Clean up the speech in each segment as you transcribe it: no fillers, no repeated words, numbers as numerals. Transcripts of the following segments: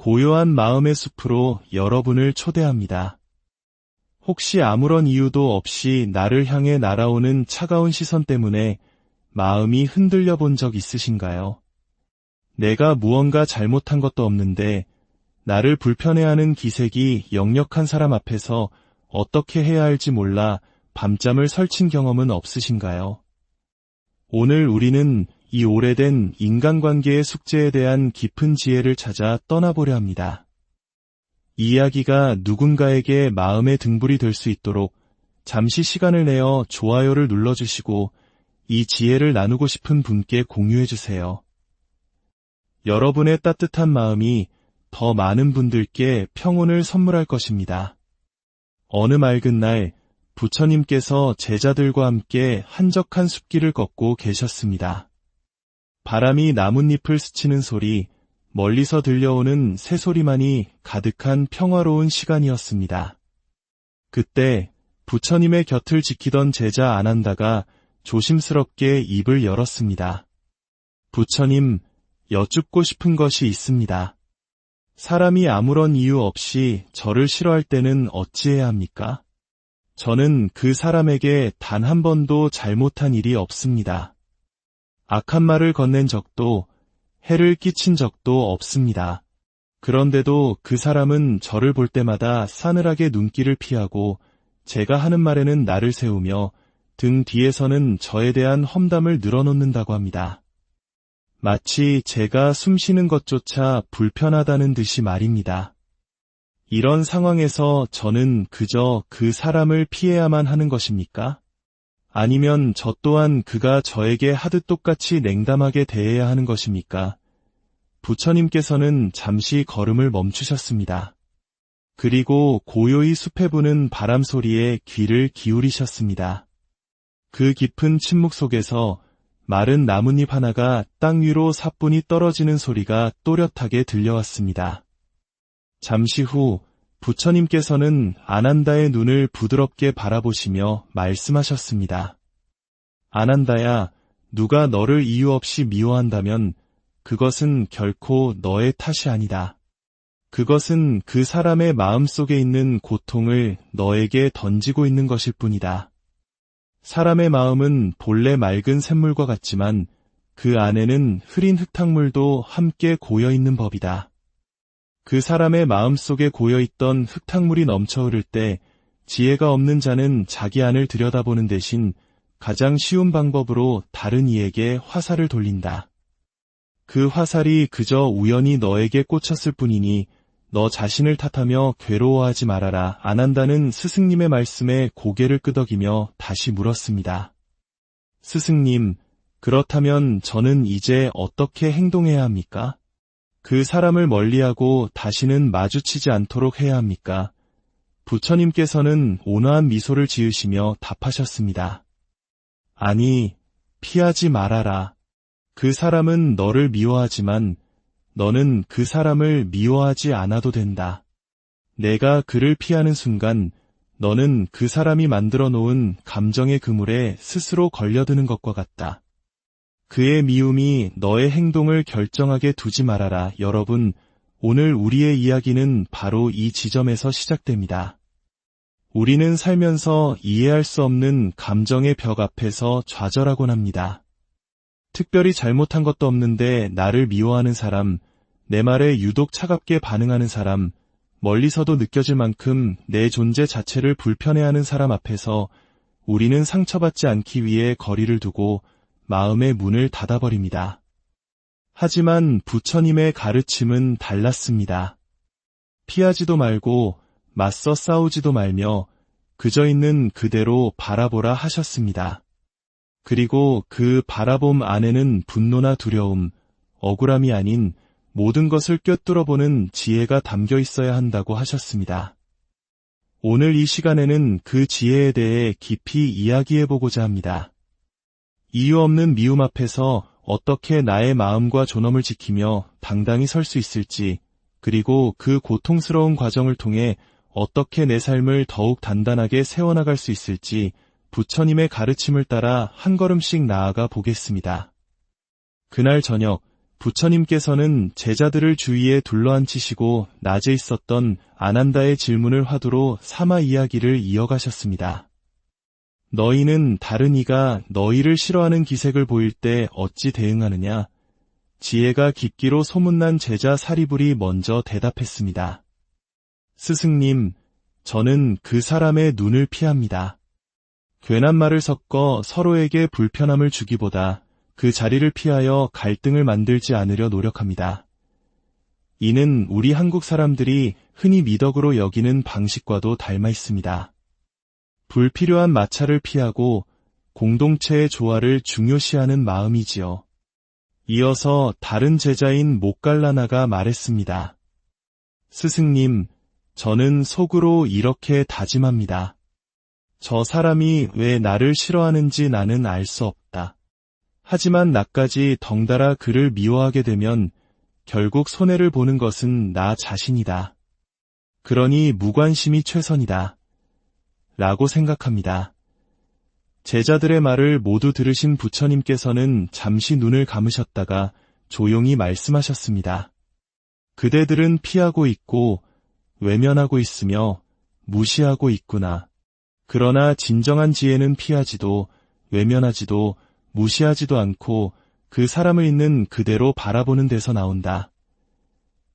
고요한 마음의 숲으로 여러분을 초대합니다. 혹시 아무런 이유도 없이 나를 향해 날아오는 차가운 시선 때문에 마음이 흔들려 본 적 있으신가요? 내가 무언가 잘못한 것도 없는데 나를 불편해하는 기색이 역력한 사람 앞에서 어떻게 해야 할지 몰라 밤잠을 설친 경험은 없으신가요? 오늘 우리는 이 오래된 인간관계의 숙제에 대한 깊은 지혜를 찾아 떠나보려 합니다. 이 이야기가 누군가에게 마음의 등불이 될 수 있도록 잠시 시간을 내어 좋아요를 눌러주시고 이 지혜를 나누고 싶은 분께 공유해주세요. 여러분의 따뜻한 마음이 더 많은 분들께 평온을 선물할 것입니다. 어느 맑은 날 부처님께서 제자들과 함께 한적한 숲길을 걷고 계셨습니다. 바람이 나뭇잎을 스치는 소리, 멀리서 들려오는 새소리만이 가득한 평화로운 시간이었습니다. 그때 부처님의 곁을 지키던 제자 아난다가 조심스럽게 입을 열었습니다. 부처님, 여쭙고 싶은 것이 있습니다. 사람이 아무런 이유 없이 저를 싫어할 때는 어찌해야 합니까? 저는 그 사람에게 단 한 번도 잘못한 일이 없습니다. 악한 말을 건넨 적도, 해를 끼친 적도 없습니다. 그런데도 그 사람은 저를 볼 때마다 싸늘하게 눈길을 피하고 제가 하는 말에는 나를 세우며 등 뒤에서는 저에 대한 험담을 늘어놓는다고 합니다. 마치 제가 숨쉬는 것조차 불편하다는 듯이 말입니다. 이런 상황에서 저는 그저 그 사람을 피해야만 하는 것입니까? 아니면 저 또한 그가 저에게 하듯 똑같이 냉담하게 대해야 하는 것입니까? 부처님께서는 잠시 걸음을 멈추셨습니다. 그리고 고요히 숲에 부는 바람 소리에 귀를 기울이셨습니다. 그 깊은 침묵 속에서 마른 나뭇잎 하나가 땅 위로 사뿐히 떨어지는 소리가 또렷하게 들려왔습니다. 잠시 후 부처님께서는 아난다의 눈을 부드럽게 바라보시며 말씀하셨습니다. 아난다야, 누가 너를 이유 없이 미워한다면 그것은 결코 너의 탓이 아니다. 그것은 그 사람의 마음속에 있는 고통을 너에게 던지고 있는 것일 뿐이다. 사람의 마음은 본래 맑은 샘물과 같지만 그 안에는 흐린 흙탕물도 함께 고여있는 법이다. 그 사람의 마음속에 고여있던 흙탕물이 넘쳐 흐를 때 지혜가 없는 자는 자기 안을 들여다보는 대신 가장 쉬운 방법으로 다른 이에게 화살을 돌린다. 그 화살이 그저 우연히 너에게 꽂혔을 뿐이니 너 자신을 탓하며 괴로워하지 말아라. 아난다는 스승님의 말씀에 고개를 끄덕이며 다시 물었습니다. 스승님, 그렇다면 저는 이제 어떻게 행동해야 합니까? 그 사람을 멀리하고 다시는 마주치지 않도록 해야 합니까? 부처님께서는 온화한 미소를 지으시며 답하셨습니다. 아니, 피하지 말아라. 그 사람은 너를 미워하지만 너는 그 사람을 미워하지 않아도 된다. 내가 그를 피하는 순간 너는 그 사람이 만들어 놓은 감정의 그물에 스스로 걸려드는 것과 같다. 그의 미움이 너의 행동을 결정하게 두지 말아라. 여러분, 오늘 우리의 이야기는 바로 이 지점에서 시작됩니다. 우리는 살면서 이해할 수 없는 감정의 벽 앞에서 좌절하곤 합니다. 특별히 잘못한 것도 없는데 나를 미워하는 사람, 내 말에 유독 차갑게 반응하는 사람, 멀리서도 느껴질 만큼 내 존재 자체를 불편해하는 사람 앞에서 우리는 상처받지 않기 위해 거리를 두고 마음의 문을 닫아버립니다. 하지만 부처님의 가르침은 달랐습니다. 피하지도 말고 맞서 싸우지도 말며 그저 있는 그대로 바라보라 하셨습니다. 그리고 그 바라봄 안에는 분노나 두려움, 억울함이 아닌 모든 것을 꿰뚫어보는 지혜가 담겨 있어야 한다고 하셨습니다. 오늘 이 시간에는 그 지혜에 대해 깊이 이야기해보고자 합니다. 이유 없는 미움 앞에서 어떻게 나의 마음과 존엄을 지키며 당당히 설 수 있을지, 그리고 그 고통스러운 과정을 통해 어떻게 내 삶을 더욱 단단하게 세워나갈 수 있을지 부처님의 가르침을 따라 한 걸음씩 나아가 보겠습니다. 그날 저녁, 부처님께서는 제자들을 주위에 둘러앉히시고 낮에 있었던 아난다의 질문을 화두로 삼아 이야기를 이어가셨습니다. 너희는 다른 이가 너희를 싫어하는 기색을 보일 때 어찌 대응하느냐? 지혜가 깊기로 소문난 제자 사리불이 먼저 대답했습니다. 스승님, 저는 그 사람의 눈을 피합니다. 괜한 말을 섞어 서로에게 불편함을 주기보다 그 자리를 피하여 갈등을 만들지 않으려 노력합니다. 이는 우리 한국 사람들이 흔히 미덕으로 여기는 방식과도 닮아 있습니다. 불필요한 마찰을 피하고 공동체의 조화를 중요시하는 마음이지요. 이어서 다른 제자인 목갈라나가 말했습니다. 스승님, 저는 속으로 이렇게 다짐합니다. 저 사람이 왜 나를 싫어하는지 나는 알 수 없다. 하지만 나까지 덩달아 그를 미워하게 되면 결국 손해를 보는 것은 나 자신이다. 그러니 무관심이 최선이다. 라고 생각합니다. 제자들의 말을 모두 들으신 부처님께서는 잠시 눈을 감으셨다가 조용히 말씀하셨습니다. 그대들은 피하고 있고 외면하고 있으며 무시하고 있구나. 그러나 진정한 지혜는 피하지도 외면하지도 무시하지도 않고 그 사람을 있는 그대로 바라보는 데서 나온다.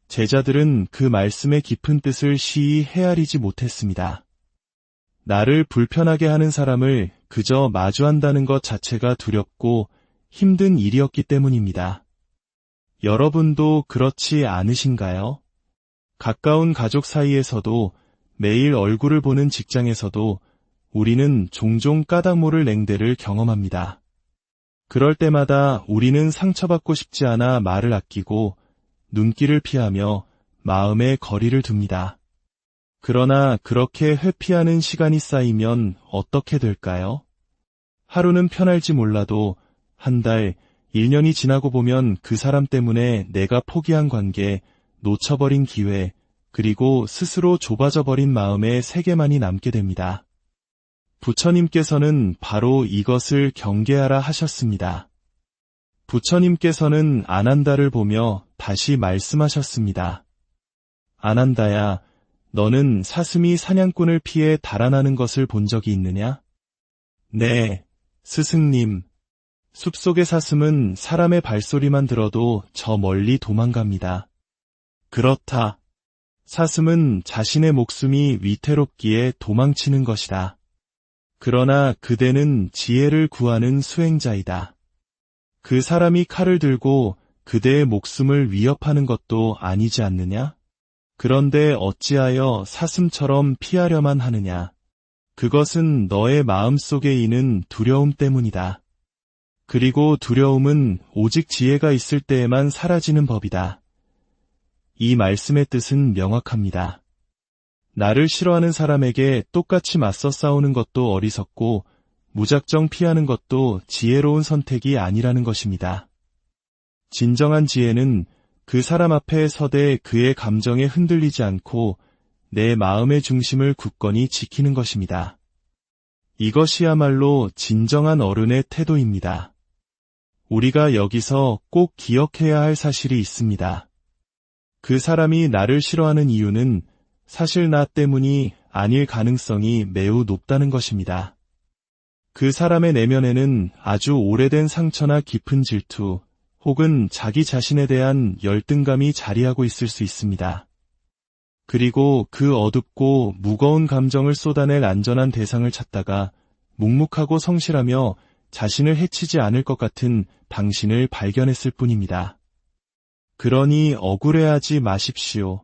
제자들은 그 말씀의 깊은 뜻을 시히 헤아리지 못했습니다. 나를 불편하게 하는 사람을 그저 마주한다는 것 자체가 두렵고 힘든 일이었기 때문입니다. 여러분도 그렇지 않으신가요? 가까운 가족 사이에서도 매일 얼굴을 보는 직장에서도 우리는 종종 까닭 모를 냉대를 경험합니다. 그럴 때마다 우리는 상처받고 싶지 않아 말을 아끼고 눈길을 피하며 마음에 거리를 둡니다. 그러나 그렇게 회피하는 시간이 쌓이면 어떻게 될까요? 하루는 편할지 몰라도 한 달, 1년이 지나고 보면 그 사람 때문에 내가 포기한 관계, 놓쳐버린 기회, 그리고 스스로 좁아져 버린 마음의 세계만이 남게 됩니다. 부처님께서는 바로 이것을 경계하라 하셨습니다. 부처님께서는 아난다를 보며 다시 말씀하셨습니다. 아난다야, 너는 사슴이 사냥꾼을 피해 달아나는 것을 본 적이 있느냐? 네, 스승님. 숲속의 사슴은 사람의 발소리만 들어도 저 멀리 도망갑니다. 그렇다. 사슴은 자신의 목숨이 위태롭기에 도망치는 것이다. 그러나 그대는 지혜를 구하는 수행자이다. 그 사람이 칼을 들고 그대의 목숨을 위협하는 것도 아니지 않느냐? 그런데 어찌하여 사슴처럼 피하려만 하느냐? 그것은 너의 마음속에 있는 두려움 때문이다. 그리고 두려움은 오직 지혜가 있을 때에만 사라지는 법이다. 이 말씀의 뜻은 명확합니다. 나를 싫어하는 사람에게 똑같이 맞서 싸우는 것도 어리석고 무작정 피하는 것도 지혜로운 선택이 아니라는 것입니다. 진정한 지혜는 그 사람 앞에 서되 그의 감정에 흔들리지 않고 내 마음의 중심을 굳건히 지키는 것입니다. 이것이야말로 진정한 어른의 태도입니다. 우리가 여기서 꼭 기억해야 할 사실이 있습니다. 그 사람이 나를 싫어하는 이유는 사실 나 때문이 아닐 가능성이 매우 높다는 것입니다. 그 사람의 내면에는 아주 오래된 상처나 깊은 질투, 혹은 자기 자신에 대한 열등감이 자리하고 있을 수 있습니다. 그리고 그 어둡고 무거운 감정을 쏟아낼 안전한 대상을 찾다가 묵묵하고 성실하며 자신을 해치지 않을 것 같은 당신을 발견했을 뿐입니다. 그러니 억울해하지 마십시오.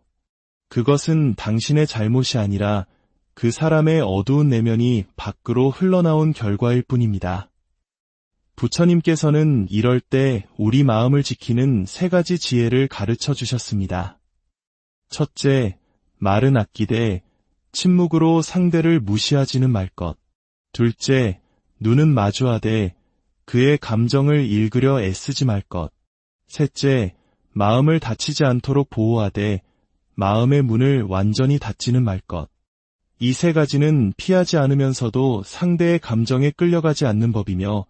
그것은 당신의 잘못이 아니라 그 사람의 어두운 내면이 밖으로 흘러나온 결과일 뿐입니다. 부처님께서는 이럴 때 우리 마음을 지키는 3가지 지혜를 가르쳐 주셨습니다. 첫째, 말은 아끼되 침묵으로 상대를 무시하지는 말 것. 둘째, 눈은 마주하되 그의 감정을 읽으려 애쓰지 말 것. 셋째, 마음을 다치지 않도록 보호하되 마음의 문을 완전히 닫지는 말 것. 이 3가지는 피하지 않으면서도 상대의 감정에 끌려가지 않는 법이며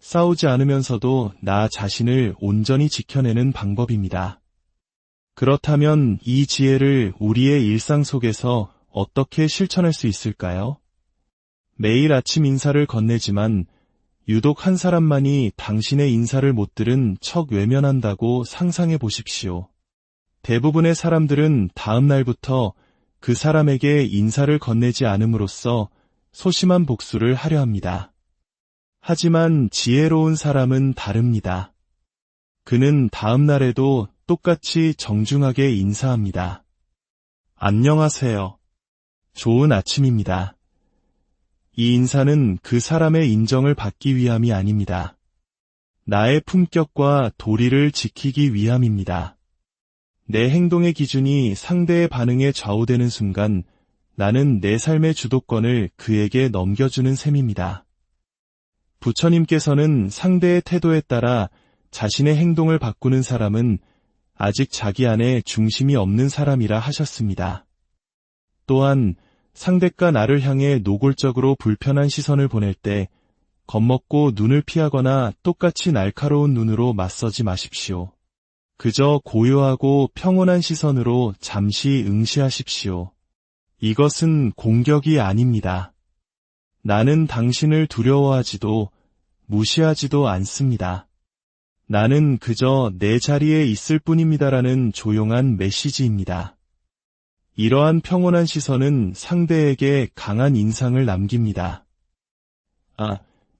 싸우지 않으면서도 나 자신을 온전히 지켜내는 방법입니다. 그렇다면 이 지혜를 우리의 일상 속에서 어떻게 실천할 수 있을까요? 매일 아침 인사를 건네지만 유독 한 사람만이 당신의 인사를 못 들은 척 외면한다고 상상해 보십시오. 대부분의 사람들은 다음 날부터 그 사람에게 인사를 건네지 않음으로써 소심한 복수를 하려 합니다. 하지만 지혜로운 사람은 다릅니다. 그는 다음 날에도 똑같이 정중하게 인사합니다. 안녕하세요. 좋은 아침입니다. 이 인사는 그 사람의 인정을 받기 위함이 아닙니다. 나의 품격과 도리를 지키기 위함입니다. 내 행동의 기준이 상대의 반응에 좌우되는 순간 나는 내 삶의 주도권을 그에게 넘겨주는 셈입니다. 부처님께서는 상대의 태도에 따라 자신의 행동을 바꾸는 사람은 아직 자기 안에 중심이 없는 사람이라 하셨습니다. 또한 상대가 나를 향해 노골적으로 불편한 시선을 보낼 때 겁먹고 눈을 피하거나 똑같이 날카로운 눈으로 맞서지 마십시오. 그저 고요하고 평온한 시선으로 잠시 응시하십시오. 이것은 공격이 아닙니다. 나는 당신을 두려워하지도 무시하지도 않습니다. 나는 그저 내 자리에 있을 뿐입니다라는 조용한 메시지입니다. 이러한 평온한 시선은 상대에게 강한 인상을 남깁니다.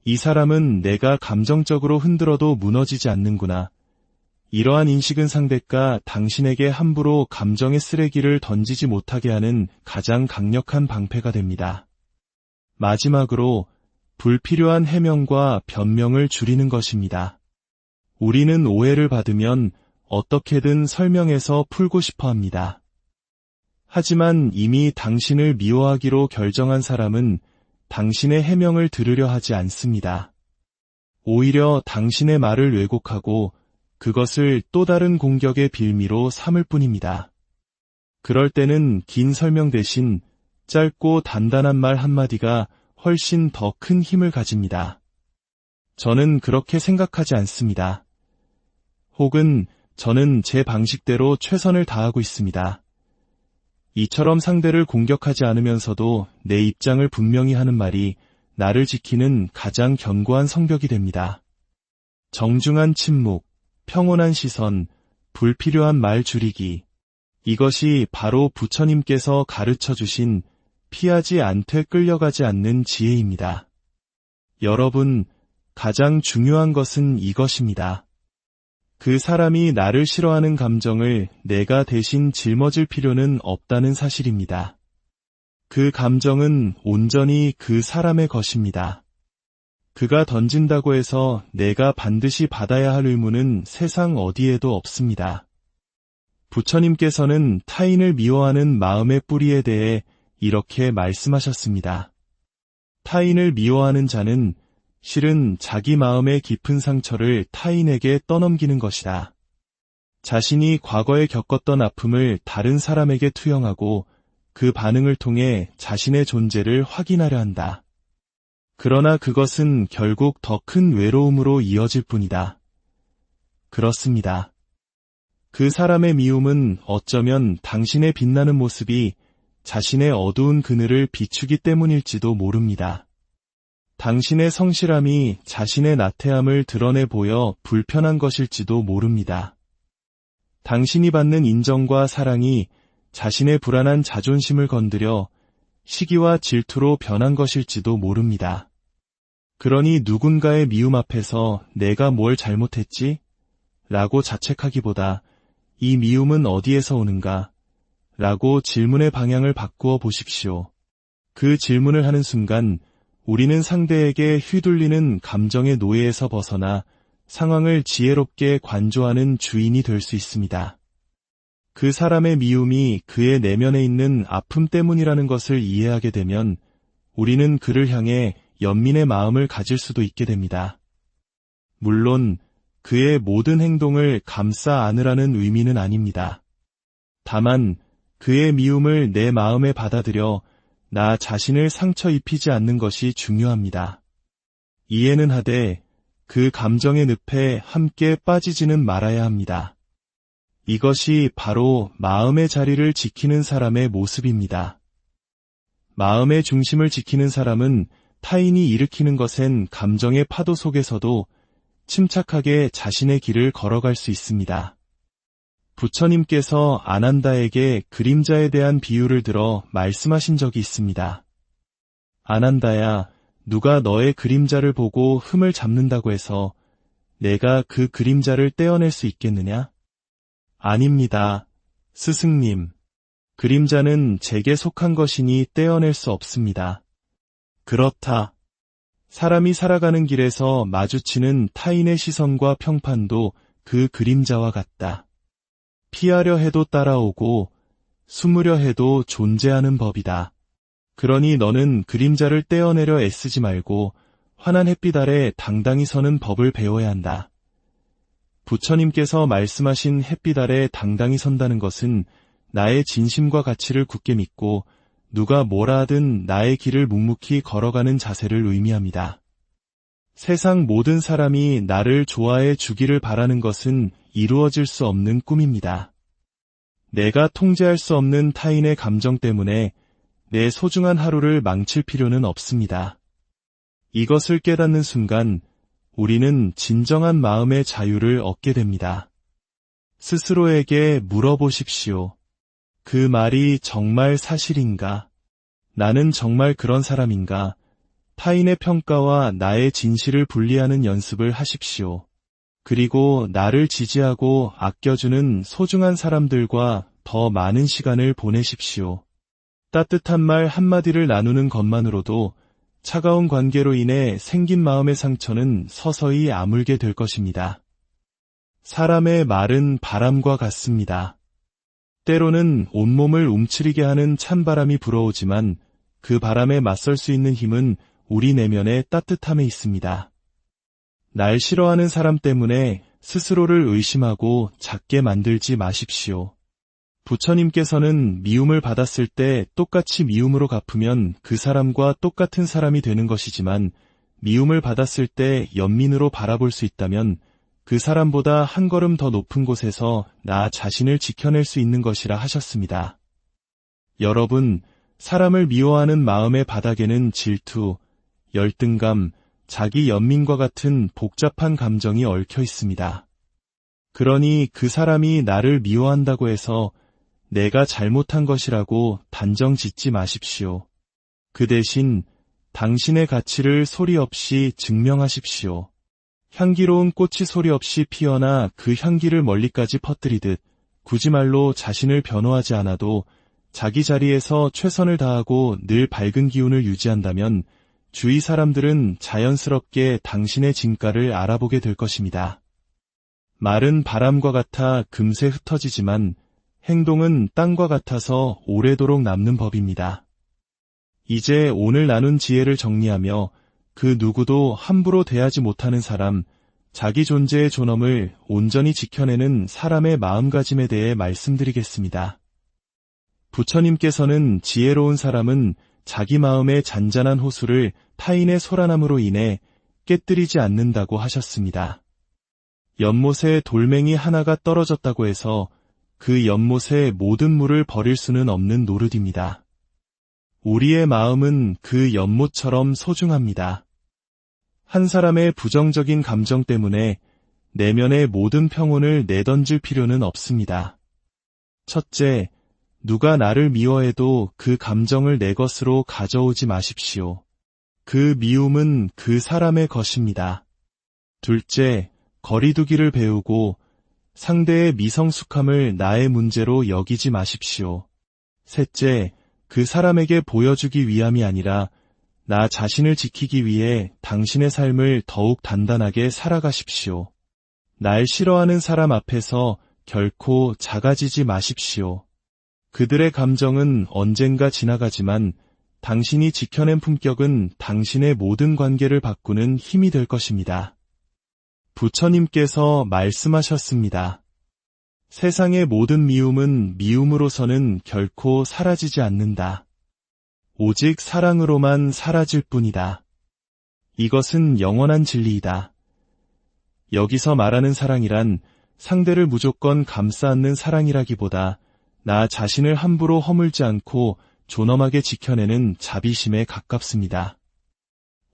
이 사람은 내가 감정적으로 흔들어도 무너지지 않는구나. 이러한 인식은 상대가 당신에게 함부로 감정의 쓰레기를 던지지 못하게 하는 가장 강력한 방패가 됩니다. 마지막으로 불필요한 해명과 변명을 줄이는 것입니다. 우리는 오해를 받으면 어떻게든 설명해서 풀고 싶어 합니다. 하지만 이미 당신을 미워하기로 결정한 사람은 당신의 해명을 들으려 하지 않습니다. 오히려 당신의 말을 왜곡하고 그것을 또 다른 공격의 빌미로 삼을 뿐입니다. 그럴 때는 긴 설명 대신 짧고 단단한 말 한마디가 훨씬 더 큰 힘을 가집니다. 저는 그렇게 생각하지 않습니다. 혹은 저는 제 방식대로 최선을 다하고 있습니다. 이처럼 상대를 공격하지 않으면서도 내 입장을 분명히 하는 말이 나를 지키는 가장 견고한 성벽이 됩니다. 정중한 침묵, 평온한 시선, 불필요한 말 줄이기. 이것이 바로 부처님께서 가르쳐 주신 피하지 않되 끌려가지 않는 지혜입니다. 여러분, 가장 중요한 것은 이것입니다. 그 사람이 나를 싫어하는 감정을 내가 대신 짊어질 필요는 없다는 사실입니다. 그 감정은 온전히 그 사람의 것입니다. 그가 던진다고 해서 내가 반드시 받아야 할 의무는 세상 어디에도 없습니다. 부처님께서는 타인을 미워하는 마음의 뿌리에 대해 이렇게 말씀하셨습니다. 타인을 미워하는 자는 실은 자기 마음의 깊은 상처를 타인에게 떠넘기는 것이다. 자신이 과거에 겪었던 아픔을 다른 사람에게 투영하고 그 반응을 통해 자신의 존재를 확인하려 한다. 그러나 그것은 결국 더 큰 외로움으로 이어질 뿐이다. 그렇습니다. 그 사람의 미움은 어쩌면 당신의 빛나는 모습이 자신의 어두운 그늘을 비추기 때문일지도 모릅니다. 당신의 성실함이 자신의 나태함을 드러내 보여 불편한 것일지도 모릅니다. 당신이 받는 인정과 사랑이 자신의 불안한 자존심을 건드려 시기와 질투로 변한 것일지도 모릅니다. 그러니 누군가의 미움 앞에서 내가 뭘 잘못했지? 라고 자책하기보다 이 미움은 어디에서 오는가? 라고 질문의 방향을 바꾸어 보십시오. 그 질문을 하는 순간 우리는 상대에게 휘둘리는 감정의 노예에서 벗어나 상황을 지혜롭게 관조하는 주인이 될 수 있습니다. 그 사람의 미움이 그의 내면에 있는 아픔 때문이라는 것을 이해하게 되면 우리는 그를 향해 연민의 마음을 가질 수도 있게 됩니다. 물론 그의 모든 행동을 감싸 안으라는 의미는 아닙니다. 다만 그의 미움을 내 마음에 받아들여 나 자신을 상처 입히지 않는 것이 중요합니다. 이해는 하되 그 감정의 늪에 함께 빠지지는 말아야 합니다. 이것이 바로 마음의 자리를 지키는 사람의 모습입니다. 마음의 중심을 지키는 사람은 타인이 일으키는 것엔 감정의 파도 속에서도 침착하게 자신의 길을 걸어갈 수 있습니다. 부처님께서 아난다에게 그림자에 대한 비유를 들어 말씀하신 적이 있습니다. 아난다야, 누가 너의 그림자를 보고 흠을 잡는다고 해서 내가 그 그림자를 떼어낼 수 있겠느냐? 아닙니다, 스승님. 그림자는 제게 속한 것이니 떼어낼 수 없습니다. 그렇다. 사람이 살아가는 길에서 마주치는 타인의 시선과 평판도 그 그림자와 같다. 피하려 해도 따라오고 숨으려 해도 존재하는 법이다. 그러니 너는 그림자를 떼어내려 애쓰지 말고 환한 햇빛 아래 당당히 서는 법을 배워야 한다. 부처님께서 말씀하신 햇빛 아래 당당히 선다는 것은 나의 진심과 가치를 굳게 믿고 누가 뭐라 하든 나의 길을 묵묵히 걸어가는 자세를 의미합니다. 세상 모든 사람이 나를 좋아해 주기를 바라는 것은 이루어질 수 없는 꿈입니다. 내가 통제할 수 없는 타인의 감정 때문에 내 소중한 하루를 망칠 필요는 없습니다. 이것을 깨닫는 순간 우리는 진정한 마음의 자유를 얻게 됩니다. 스스로에게 물어보십시오. 그 말이 정말 사실인가? 나는 정말 그런 사람인가? 타인의 평가와 나의 진실을 분리하는 연습을 하십시오. 그리고 나를 지지하고 아껴주는 소중한 사람들과 더 많은 시간을 보내십시오. 따뜻한 말 한마디를 나누는 것만으로도 차가운 관계로 인해 생긴 마음의 상처는 서서히 아물게 될 것입니다. 사람의 말은 바람과 같습니다. 때로는 온몸을 움츠리게 하는 찬바람이 불어오지만 그 바람에 맞설 수 있는 힘은 우리 내면의 따뜻함에 있습니다. 날 싫어하는 사람 때문에 스스로를 의심하고 작게 만들지 마십시오. 부처님께서는 미움을 받았을 때 똑같이 미움으로 갚으면 그 사람과 똑같은 사람이 되는 것이지만 미움을 받았을 때 연민으로 바라볼 수 있다면 그 사람보다 한 걸음 더 높은 곳에서 나 자신을 지켜낼 수 있는 것이라 하셨습니다. 여러분, 사람을 미워하는 마음의 바닥에는 질투, 열등감, 자기 연민과 같은 복잡한 감정이 얽혀 있습니다. 그러니 그 사람이 나를 미워한다고 해서 내가 잘못한 것이라고 단정 짓지 마십시오. 그 대신 당신의 가치를 소리 없이 증명하십시오. 향기로운 꽃이 소리 없이 피어나 그 향기를 멀리까지 퍼뜨리듯 굳이 말로 자신을 변호하지 않아도 자기 자리에서 최선을 다하고 늘 밝은 기운을 유지한다면 주위 사람들은 자연스럽게 당신의 진가를 알아보게 될 것입니다. 말은 바람과 같아 금세 흩어지지만 행동은 땅과 같아서 오래도록 남는 법입니다. 이제 오늘 나눈 지혜를 정리하며 그 누구도 함부로 대하지 못하는 사람, 자기 존재의 존엄을 온전히 지켜내는 사람의 마음가짐에 대해 말씀드리겠습니다. 부처님께서는 지혜로운 사람은 자기 마음의 잔잔한 호수를 타인의 소란함으로 인해 깨뜨리지 않는다고 하셨습니다. 연못에 돌멩이 하나가 떨어졌다고 해서 그 연못의 모든 물을 버릴 수는 없는 노릇입니다. 우리의 마음은 그 연못처럼 소중합니다. 한 사람의 부정적인 감정 때문에 내면의 모든 평온을 내던질 필요는 없습니다. 첫째, 누가 나를 미워해도 그 감정을 내 것으로 가져오지 마십시오. 그 미움은 그 사람의 것입니다. 둘째, 거리두기를 배우고 상대의 미성숙함을 나의 문제로 여기지 마십시오. 셋째, 그 사람에게 보여주기 위함이 아니라 나 자신을 지키기 위해 당신의 삶을 더욱 단단하게 살아가십시오. 날 싫어하는 사람 앞에서 결코 작아지지 마십시오. 그들의 감정은 언젠가 지나가지만 당신이 지켜낸 품격은 당신의 모든 관계를 바꾸는 힘이 될 것입니다. 부처님께서 말씀하셨습니다. 세상의 모든 미움은 미움으로서는 결코 사라지지 않는다. 오직 사랑으로만 사라질 뿐이다. 이것은 영원한 진리이다. 여기서 말하는 사랑이란 상대를 무조건 감싸 안는 사랑이라기보다 나 자신을 함부로 허물지 않고 존엄하게 지켜내는 자비심에 가깝습니다.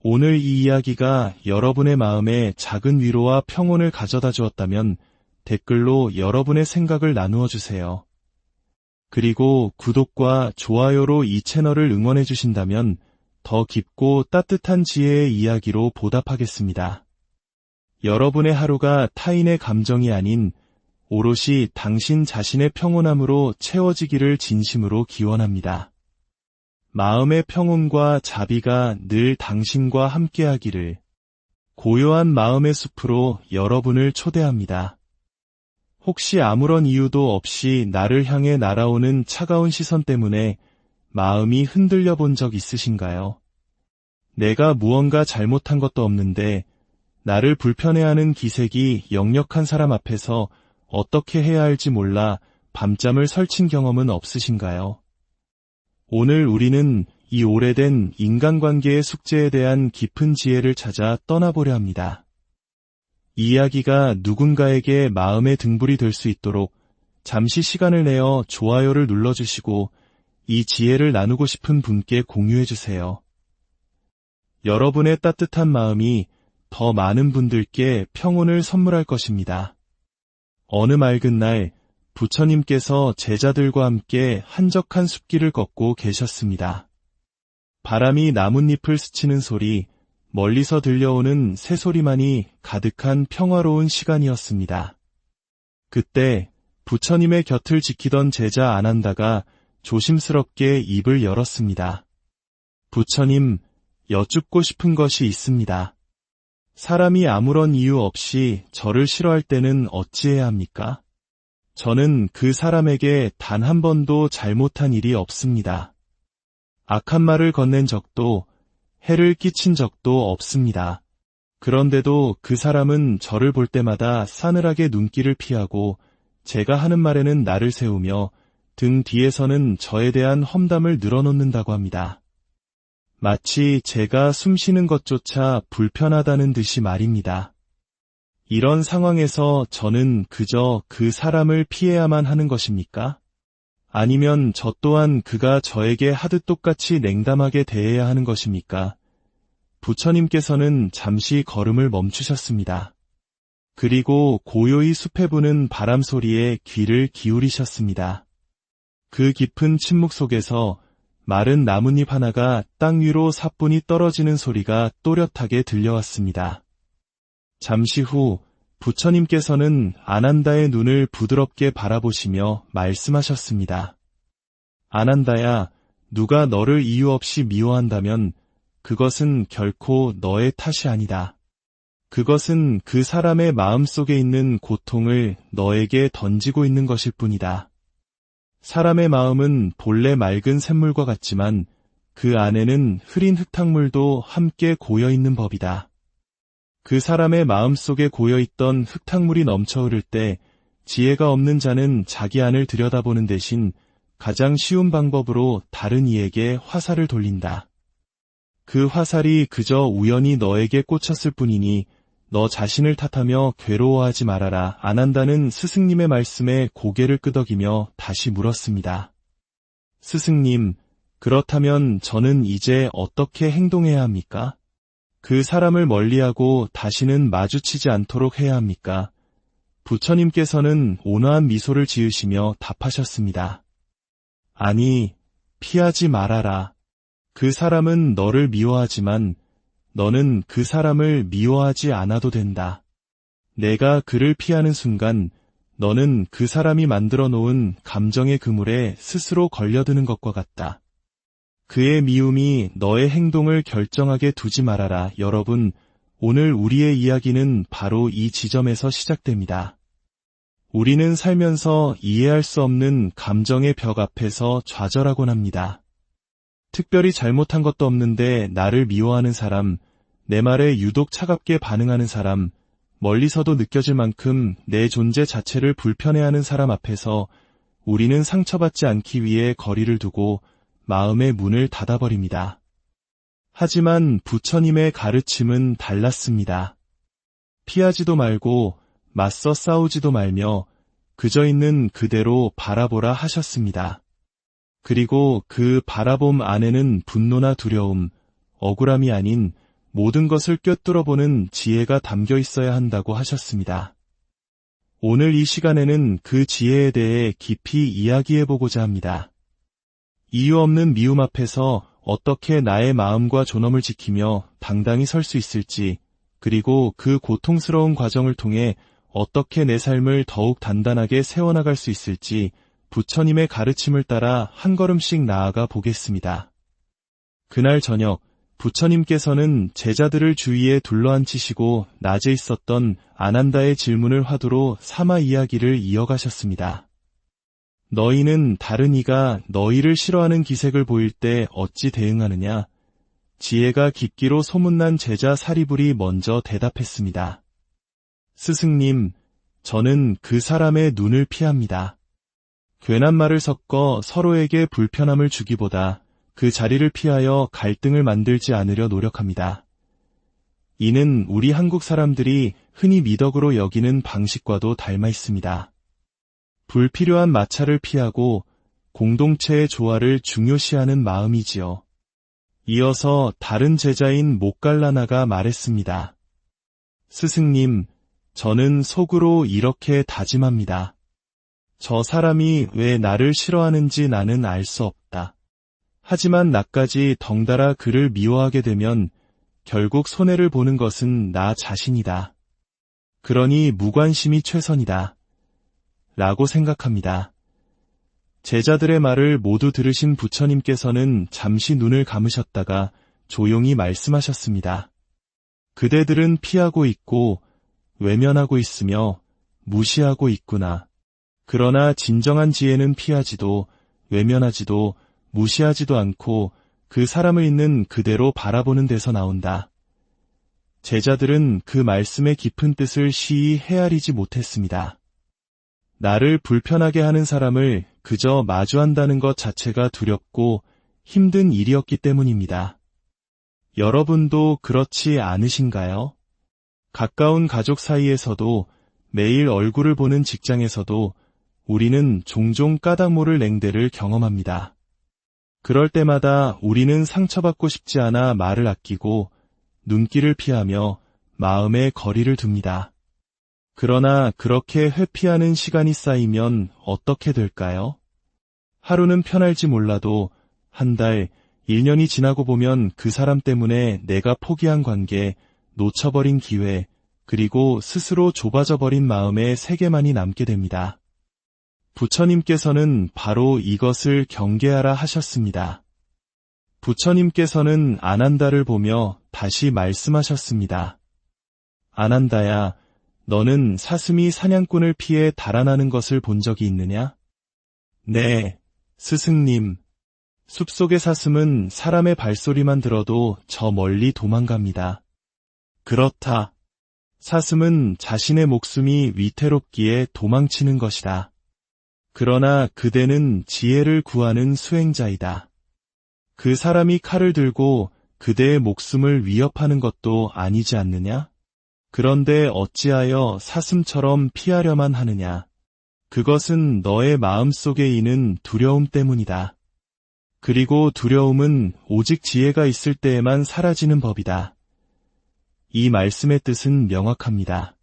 오늘 이 이야기가 여러분의 마음에 작은 위로와 평온을 가져다 주었다면 댓글로 여러분의 생각을 나누어 주세요. 그리고 구독과 좋아요로 이 채널을 응원해 주신다면 더 깊고 따뜻한 지혜의 이야기로 보답하겠습니다. 여러분의 하루가 타인의 감정이 아닌 오롯이 당신 자신의 평온함으로 채워지기를 진심으로 기원합니다. 마음의 평온과 자비가 늘 당신과 함께하기를. 고요한 마음의 숲으로 여러분을 초대합니다. 혹시 아무런 이유도 없이 나를 향해 날아오는 차가운 시선 때문에 마음이 흔들려 본 적 있으신가요? 내가 무언가 잘못한 것도 없는데 나를 불편해하는 기색이 역력한 사람 앞에서 어떻게 해야 할지 몰라 밤잠을 설친 경험은 없으신가요? 오늘 우리는 이 오래된 인간관계의 숙제에 대한 깊은 지혜를 찾아 떠나보려 합니다. 이 이야기가 누군가에게 마음의 등불이 될 수 있도록 잠시 시간을 내어 좋아요를 눌러주시고 이 지혜를 나누고 싶은 분께 공유해주세요. 여러분의 따뜻한 마음이 더 많은 분들께 평온을 선물할 것입니다. 어느 맑은 날 부처님께서 제자들과 함께 한적한 숲길을 걷고 계셨습니다. 바람이 나뭇잎을 스치는 소리, 멀리서 들려오는 새소리만이 가득한 평화로운 시간이었습니다. 그때 부처님의 곁을 지키던 제자 아난다가 조심스럽게 입을 열었습니다. 부처님, 여쭙고 싶은 것이 있습니다. 사람이 아무런 이유 없이 저를 싫어할 때는 어찌해야 합니까? 저는 그 사람에게 단 한 번도 잘못한 일이 없습니다. 악한 말을 건넨 적도, 해를 끼친 적도 없습니다. 그런데도 그 사람은 저를 볼 때마다 싸늘하게 눈길을 피하고 제가 하는 말에는 나를 세우며 등 뒤에서는 저에 대한 험담을 늘어놓는다고 합니다. 마치 제가 숨쉬는 것조차 불편하다는 듯이 말입니다. 이런 상황에서 저는 그저 그 사람을 피해야만 하는 것입니까? 아니면 저 또한 그가 저에게 하듯 똑같이 냉담하게 대해야 하는 것입니까? 부처님께서는 잠시 걸음을 멈추셨습니다. 그리고 고요히 숲에 부는 바람 소리에 귀를 기울이셨습니다. 그 깊은 침묵 속에서 마른 나뭇잎 하나가 땅 위로 사뿐히 떨어지는 소리가 또렷하게 들려왔습니다. 잠시 후 부처님께서는 아난다의 눈을 부드럽게 바라보시며 말씀하셨습니다. 아난다야, 누가 너를 이유 없이 미워한다면 그것은 결코 너의 탓이 아니다. 그것은 그 사람의 마음속에 있는 고통을 너에게 던지고 있는 것일 뿐이다. 사람의 마음은 본래 맑은 샘물과 같지만 그 안에는 흐린 흙탕물도 함께 고여있는 법이다. 그 사람의 마음속에 고여있던 흙탕물이 넘쳐 흐를 때 지혜가 없는 자는 자기 안을 들여다보는 대신 가장 쉬운 방법으로 다른 이에게 화살을 돌린다. 그 화살이 그저 우연히 너에게 꽂혔을 뿐이니 너 자신을 탓하며 괴로워하지 말아라. 아난다는 스승님의 말씀에 고개를 끄덕이며 다시 물었습니다. 스승님, 그렇다면 저는 이제 어떻게 행동해야 합니까? 그 사람을 멀리하고 다시는 마주치지 않도록 해야 합니까? 부처님께서는 온화한 미소를 지으시며 답하셨습니다. 아니, 피하지 말아라. 그 사람은 너를 미워하지만 너는 그 사람을 미워하지 않아도 된다. 내가 그를 피하는 순간 너는 그 사람이 만들어 놓은 감정의 그물에 스스로 걸려드는 것과 같다. 그의 미움이 너의 행동을 결정하게 두지 말아라. 여러분, 오늘 우리의 이야기는 바로 이 지점에서 시작됩니다. 우리는 살면서 이해할 수 없는 감정의 벽 앞에서 좌절하곤 합니다. 특별히 잘못한 것도 없는데 나를 미워하는 사람, 내 말에 유독 차갑게 반응하는 사람, 멀리서도 느껴질 만큼 내 존재 자체를 불편해하는 사람 앞에서 우리는 상처받지 않기 위해 거리를 두고 마음의 문을 닫아버립니다. 하지만 부처님의 가르침은 달랐습니다. 피하지도 말고 맞서 싸우지도 말며 그저 있는 그대로 바라보라 하셨습니다. 그리고 그 바라봄 안에는 분노나 두려움, 억울함이 아닌 모든 것을 꿰뚫어보는 지혜가 담겨 있어야 한다고 하셨습니다. 오늘 이 시간에는 그 지혜에 대해 깊이 이야기해보고자 합니다. 이유 없는 미움 앞에서 어떻게 나의 마음과 존엄을 지키며 당당히 설 수 있을지, 그리고 그 고통스러운 과정을 통해 어떻게 내 삶을 더욱 단단하게 세워나갈 수 있을지 부처님의 가르침을 따라 한 걸음씩 나아가 보겠습니다. 그날 저녁, 부처님께서는 제자들을 주위에 둘러앉히시고 낮에 있었던 아난다의 질문을 화두로 삼아 이야기를 이어가셨습니다. 너희는 다른 이가 너희를 싫어하는 기색을 보일 때 어찌 대응하느냐? 지혜가 깊기로 소문난 제자 사리불이 먼저 대답했습니다. 스승님, 저는 그 사람의 눈을 피합니다. 괜한 말을 섞어 서로에게 불편함을 주기보다 그 자리를 피하여 갈등을 만들지 않으려 노력합니다. 이는 우리 한국 사람들이 흔히 미덕으로 여기는 방식과도 닮아 있습니다. 불필요한 마찰을 피하고 공동체의 조화를 중요시하는 마음이지요. 이어서 다른 제자인 목갈라나가 말했습니다. 스승님, 저는 속으로 이렇게 다짐합니다. 저 사람이 왜 나를 싫어하는지 나는 알 수 없다. 하지만 나까지 덩달아 그를 미워하게 되면 결국 손해를 보는 것은 나 자신이다. 그러니 무관심이 최선이다. 라고 생각합니다. 제자들의 말을 모두 들으신 부처님께서는 잠시 눈을 감으셨다가 조용히 말씀하셨습니다. 그대들은 피하고 있고 외면하고 있으며 무시하고 있구나. 그러나 진정한 지혜는 피하지도 외면하지도 무시하지도 않고 그 사람을 있는 그대로 바라보는 데서 나온다. 제자들은 그 말씀의 깊은 뜻을 시히 헤아리지 못했습니다. 나를 불편하게 하는 사람을 그저 마주한다는 것 자체가 두렵고 힘든 일이었기 때문입니다. 여러분도 그렇지 않으신가요? 가까운 가족 사이에서도 매일 얼굴을 보는 직장에서도 우리는 종종 까닭 모를 냉대를 경험합니다. 그럴 때마다 우리는 상처받고 싶지 않아 말을 아끼고 눈길을 피하며 마음에 거리를 둡니다. 그러나 그렇게 회피하는 시간이 쌓이면 어떻게 될까요? 하루는 편할지 몰라도 한 달, 1년이 지나고 보면 그 사람 때문에 내가 포기한 관계, 놓쳐버린 기회, 그리고 스스로 좁아져 버린 마음의 세계만이 남게 됩니다. 부처님께서는 바로 이것을 경계하라 하셨습니다. 부처님께서는 아난다를 보며 다시 말씀하셨습니다. 아난다야, 너는 사슴이 사냥꾼을 피해 달아나는 것을 본 적이 있느냐? 네, 스승님. 숲속의 사슴은 사람의 발소리만 들어도 저 멀리 도망갑니다. 그렇다. 사슴은 자신의 목숨이 위태롭기에 도망치는 것이다. 그러나 그대는 지혜를 구하는 수행자이다. 그 사람이 칼을 들고 그대의 목숨을 위협하는 것도 아니지 않느냐? 그런데 어찌하여 사슴처럼 피하려만 하느냐? 그것은 너의 마음속에 있는 두려움 때문이다. 그리고 두려움은 오직 지혜가 있을 때에만 사라지는 법이다. 이 말씀의 뜻은 명확합니다.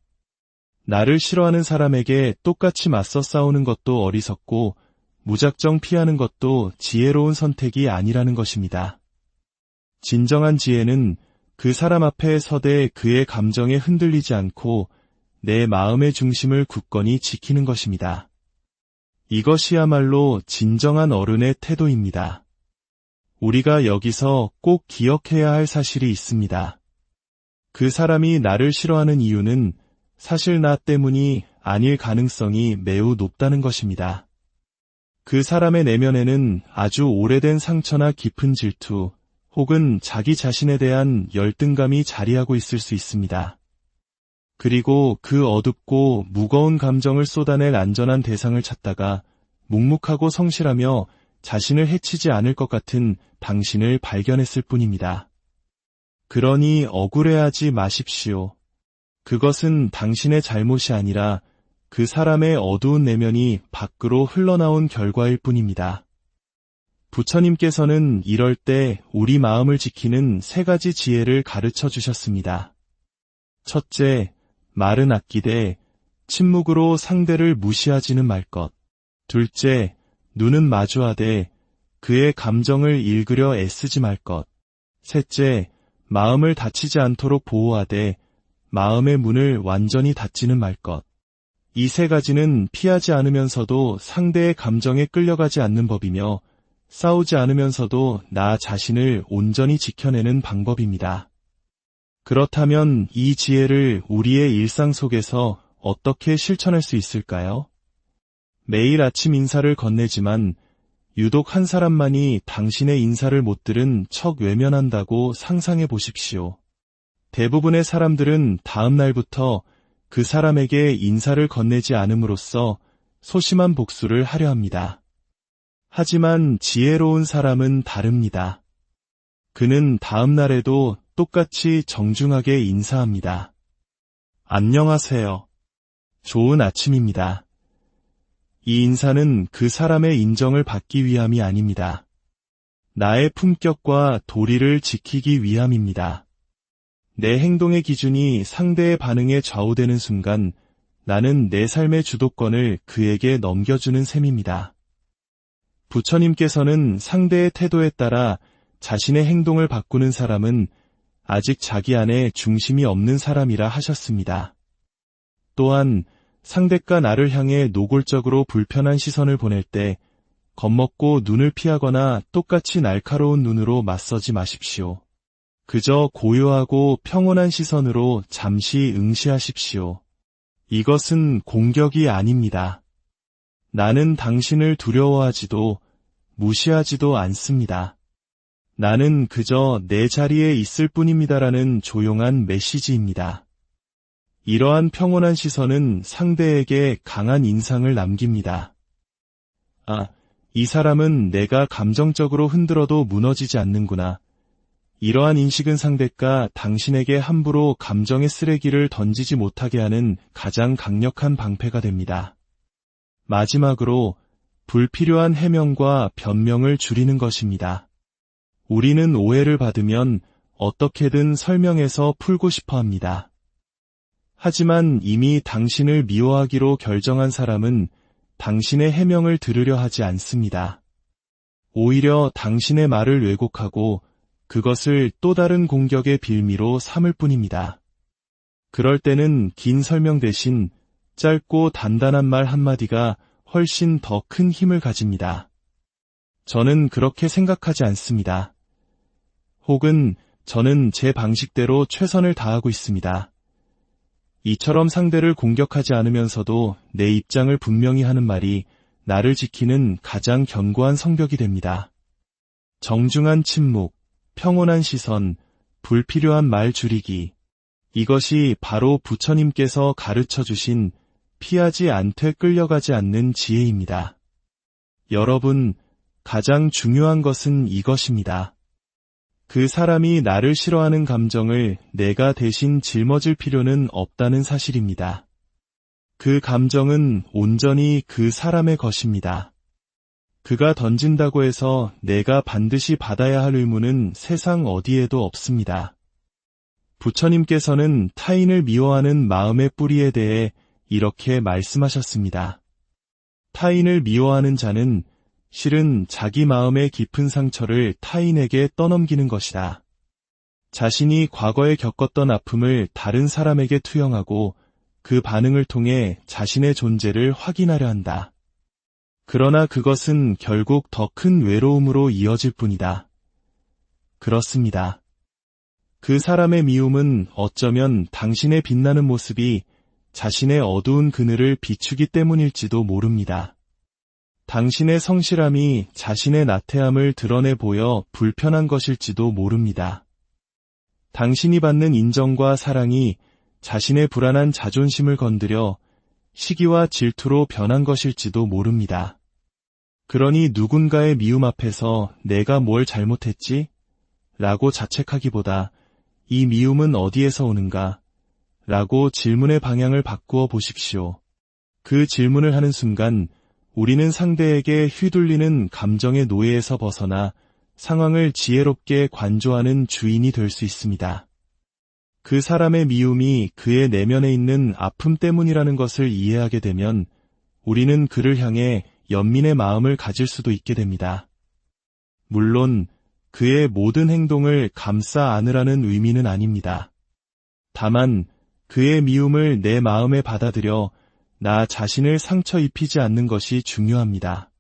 나를 싫어하는 사람에게 똑같이 맞서 싸우는 것도 어리석고 무작정 피하는 것도 지혜로운 선택이 아니라는 것입니다. 진정한 지혜는 그 사람 앞에 서되 그의 감정에 흔들리지 않고 내 마음의 중심을 굳건히 지키는 것입니다. 이것이야말로 진정한 어른의 태도입니다. 우리가 여기서 꼭 기억해야 할 사실이 있습니다. 그 사람이 나를 싫어하는 이유는 사실 나 때문이 아닐 가능성이 매우 높다는 것입니다. 그 사람의 내면에는 아주 오래된 상처나 깊은 질투, 혹은 자기 자신에 대한 열등감이 자리하고 있을 수 있습니다. 그리고 그 어둡고 무거운 감정을 쏟아낼 안전한 대상을 찾다가 묵묵하고 성실하며 자신을 해치지 않을 것 같은 당신을 발견했을 뿐입니다. 그러니 억울해하지 마십시오. 그것은 당신의 잘못이 아니라 그 사람의 어두운 내면이 밖으로 흘러나온 결과일 뿐입니다. 부처님께서는 이럴 때 우리 마음을 지키는 3가지 지혜를 가르쳐 주셨습니다. 첫째, 말은 아끼되 침묵으로 상대를 무시하지는 말 것. 둘째, 눈은 마주하되 그의 감정을 읽으려 애쓰지 말 것. 셋째, 마음을 다치지 않도록 보호하되 마음의 문을 완전히 닫지는 말 것. 이 3가지는 피하지 않으면서도 상대의 감정에 끌려가지 않는 법이며 싸우지 않으면서도 나 자신을 온전히 지켜내는 방법입니다. 그렇다면 이 지혜를 우리의 일상 속에서 어떻게 실천할 수 있을까요? 매일 아침 인사를 건네지만 유독 한 사람만이 당신의 인사를 못 들은 척 외면한다고 상상해 보십시오. 대부분의 사람들은 다음 날부터 그 사람에게 인사를 건네지 않음으로써 소심한 복수를 하려 합니다. 하지만 지혜로운 사람은 다릅니다. 그는 다음 날에도 똑같이 정중하게 인사합니다. 안녕하세요. 좋은 아침입니다. 이 인사는 그 사람의 인정을 받기 위함이 아닙니다. 나의 품격과 도리를 지키기 위함입니다. 내 행동의 기준이 상대의 반응에 좌우되는 순간 나는 내 삶의 주도권을 그에게 넘겨주는 셈입니다. 부처님께서는 상대의 태도에 따라 자신의 행동을 바꾸는 사람은 아직 자기 안에 중심이 없는 사람이라 하셨습니다. 또한 상대가 나를 향해 노골적으로 불편한 시선을 보낼 때 겁먹고 눈을 피하거나 똑같이 날카로운 눈으로 맞서지 마십시오. 그저 고요하고 평온한 시선으로 잠시 응시하십시오. 이것은 공격이 아닙니다. 나는 당신을 두려워하지도 무시하지도 않습니다. 나는 그저 내 자리에 있을 뿐입니다라는 조용한 메시지입니다. 이러한 평온한 시선은 상대에게 강한 인상을 남깁니다. 이 사람은 내가 감정적으로 흔들어도 무너지지 않는구나. 이러한 인식은 상대가 당신에게 함부로 감정의 쓰레기를 던지지 못하게 하는 가장 강력한 방패가 됩니다. 마지막으로 불필요한 해명과 변명을 줄이는 것입니다. 우리는 오해를 받으면 어떻게든 설명해서 풀고 싶어 합니다. 하지만 이미 당신을 미워하기로 결정한 사람은 당신의 해명을 들으려 하지 않습니다. 오히려 당신의 말을 왜곡하고 그것을 또 다른 공격의 빌미로 삼을 뿐입니다. 그럴 때는 긴 설명 대신 짧고 단단한 말 한마디가 훨씬 더 큰 힘을 가집니다. 저는 그렇게 생각하지 않습니다. 혹은 저는 제 방식대로 최선을 다하고 있습니다. 이처럼 상대를 공격하지 않으면서도 내 입장을 분명히 하는 말이 나를 지키는 가장 견고한 성벽이 됩니다. 정중한 침묵, 평온한 시선, 불필요한 말 줄이기. 이것이 바로 부처님께서 가르쳐 주신 피하지 않되 끌려가지 않는 지혜입니다. 여러분, 가장 중요한 것은 이것입니다. 그 사람이 나를 싫어하는 감정을 내가 대신 짊어질 필요는 없다는 사실입니다. 그 감정은 온전히 그 사람의 것입니다. 그가 던진다고 해서 내가 반드시 받아야 할 의무는 세상 어디에도 없습니다. 부처님께서는 타인을 미워하는 마음의 뿌리에 대해 이렇게 말씀하셨습니다. 타인을 미워하는 자는 실은 자기 마음의 깊은 상처를 타인에게 떠넘기는 것이다. 자신이 과거에 겪었던 아픔을 다른 사람에게 투영하고 그 반응을 통해 자신의 존재를 확인하려 한다. 그러나 그것은 결국 더 큰 외로움으로 이어질 뿐이다. 그렇습니다. 그 사람의 미움은 어쩌면 당신의 빛나는 모습이 자신의 어두운 그늘을 비추기 때문일지도 모릅니다. 당신의 성실함이 자신의 나태함을 드러내 보여 불편한 것일지도 모릅니다. 당신이 받는 인정과 사랑이 자신의 불안한 자존심을 건드려 시기와 질투로 변한 것일지도 모릅니다. 그러니 누군가의 미움 앞에서 내가 뭘 잘못했지? 라고 자책하기보다 이 미움은 어디에서 오는가? 라고 질문의 방향을 바꾸어 보십시오. 그 질문을 하는 순간 우리는 상대에게 휘둘리는 감정의 노예에서 벗어나 상황을 지혜롭게 관조하는 주인이 될 수 있습니다. 그 사람의 미움이 그의 내면에 있는 아픔 때문이라는 것을 이해하게 되면 우리는 그를 향해 연민의 마음을 가질 수도 있게 됩니다. 물론 그의 모든 행동을 감싸 안으라는 의미는 아닙니다. 다만 그의 미움을 내 마음에 받아들여 나 자신을 상처 입히지 않는 것이 중요합니다.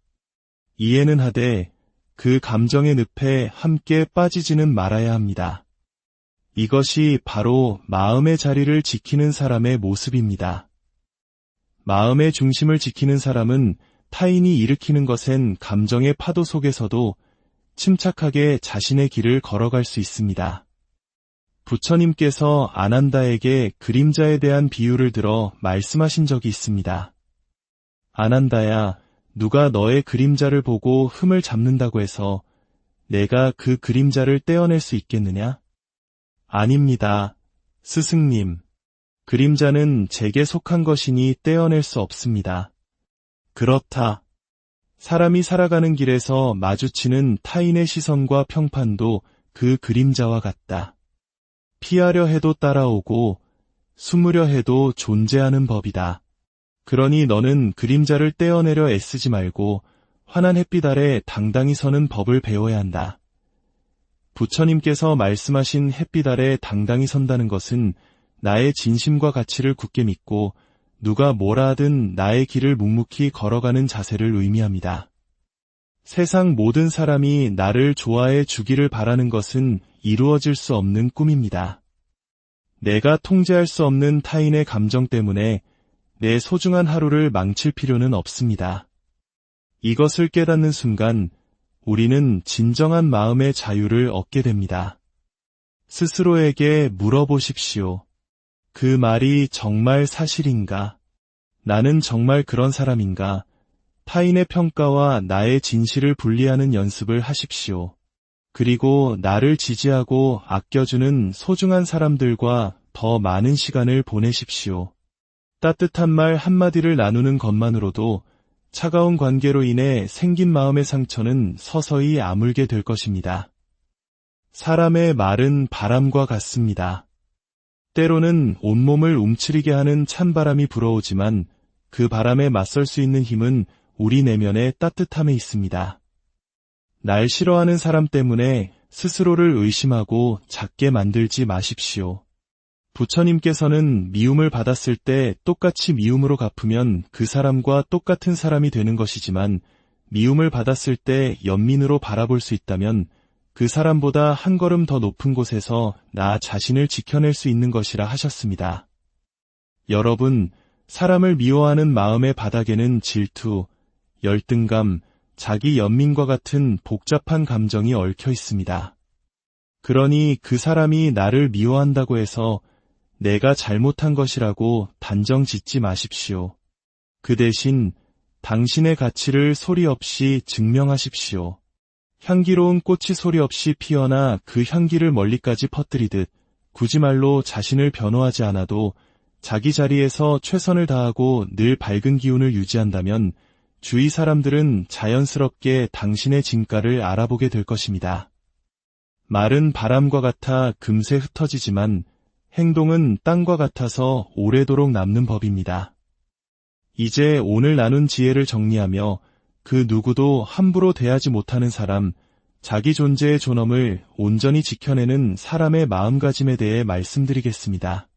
이해는 하되 그 감정의 늪에 함께 빠지지는 말아야 합니다. 이것이 바로 마음의 자리를 지키는 사람의 모습입니다. 마음의 중심을 지키는 사람은 타인이 일으키는 것엔 감정의 파도 속에서도 침착하게 자신의 길을 걸어갈 수 있습니다. 부처님께서 아난다에게 그림자에 대한 비유를 들어 말씀하신 적이 있습니다. 아난다야, 누가 너의 그림자를 보고 흠을 잡는다고 해서 내가 그 그림자를 떼어낼 수 있겠느냐? 아닙니다, 스승님. 그림자는 제게 속한 것이니 떼어낼 수 없습니다. 그렇다. 사람이 살아가는 길에서 마주치는 타인의 시선과 평판도 그 그림자와 같다. 피하려 해도 따라오고 숨으려 해도 존재하는 법이다. 그러니 너는 그림자를 떼어내려 애쓰지 말고 환한 햇빛 아래 당당히 서는 법을 배워야 한다. 부처님께서 말씀하신 햇빛 아래 당당히 선다는 것은 나의 진심과 가치를 굳게 믿고 누가 뭐라 하든 나의 길을 묵묵히 걸어가는 자세를 의미합니다. 세상 모든 사람이 나를 좋아해 주기를 바라는 것은 이루어질 수 없는 꿈입니다. 내가 통제할 수 없는 타인의 감정 때문에 내 소중한 하루를 망칠 필요는 없습니다. 이것을 깨닫는 순간 우리는 진정한 마음의 자유를 얻게 됩니다. 스스로에게 물어보십시오. 그 말이 정말 사실인가? 나는 정말 그런 사람인가? 타인의 평가와 나의 진실을 분리하는 연습을 하십시오. 그리고 나를 지지하고 아껴주는 소중한 사람들과 더 많은 시간을 보내십시오. 따뜻한 말 한마디를 나누는 것만으로도 차가운 관계로 인해 생긴 마음의 상처는 서서히 아물게 될 것입니다. 사람의 말은 바람과 같습니다. 때로는 온몸을 움츠리게 하는 찬바람이 불어오지만 그 바람에 맞설 수 있는 힘은 우리 내면의 따뜻함에 있습니다. 날 싫어하는 사람 때문에 스스로를 의심하고 작게 만들지 마십시오. 부처님께서는 미움을 받았을 때 똑같이 미움으로 갚으면 그 사람과 똑같은 사람이 되는 것이지만 미움을 받았을 때 연민으로 바라볼 수 있다면 그 사람보다 한 걸음 더 높은 곳에서 나 자신을 지켜낼 수 있는 것이라 하셨습니다. 여러분, 사람을 미워하는 마음의 바닥에는 질투, 열등감, 자기 연민과 같은 복잡한 감정이 얽혀 있습니다. 그러니 그 사람이 나를 미워한다고 해서 내가 잘못한 것이라고 단정 짓지 마십시오. 그 대신 당신의 가치를 소리 없이 증명하십시오. 향기로운 꽃이 소리 없이 피어나 그 향기를 멀리까지 퍼뜨리듯 굳이 말로 자신을 변호하지 않아도 자기 자리에서 최선을 다하고 늘 밝은 기운을 유지한다면 주위 사람들은 자연스럽게 당신의 진가를 알아보게 될 것입니다. 말은 바람과 같아 금세 흩어지지만 행동은 땅과 같아서 오래도록 남는 법입니다. 이제 오늘 나눈 지혜를 정리하며 그 누구도 함부로 대하지 못하는 사람, 자기 존재의 존엄을 온전히 지켜내는 사람의 마음가짐에 대해 말씀드리겠습니다.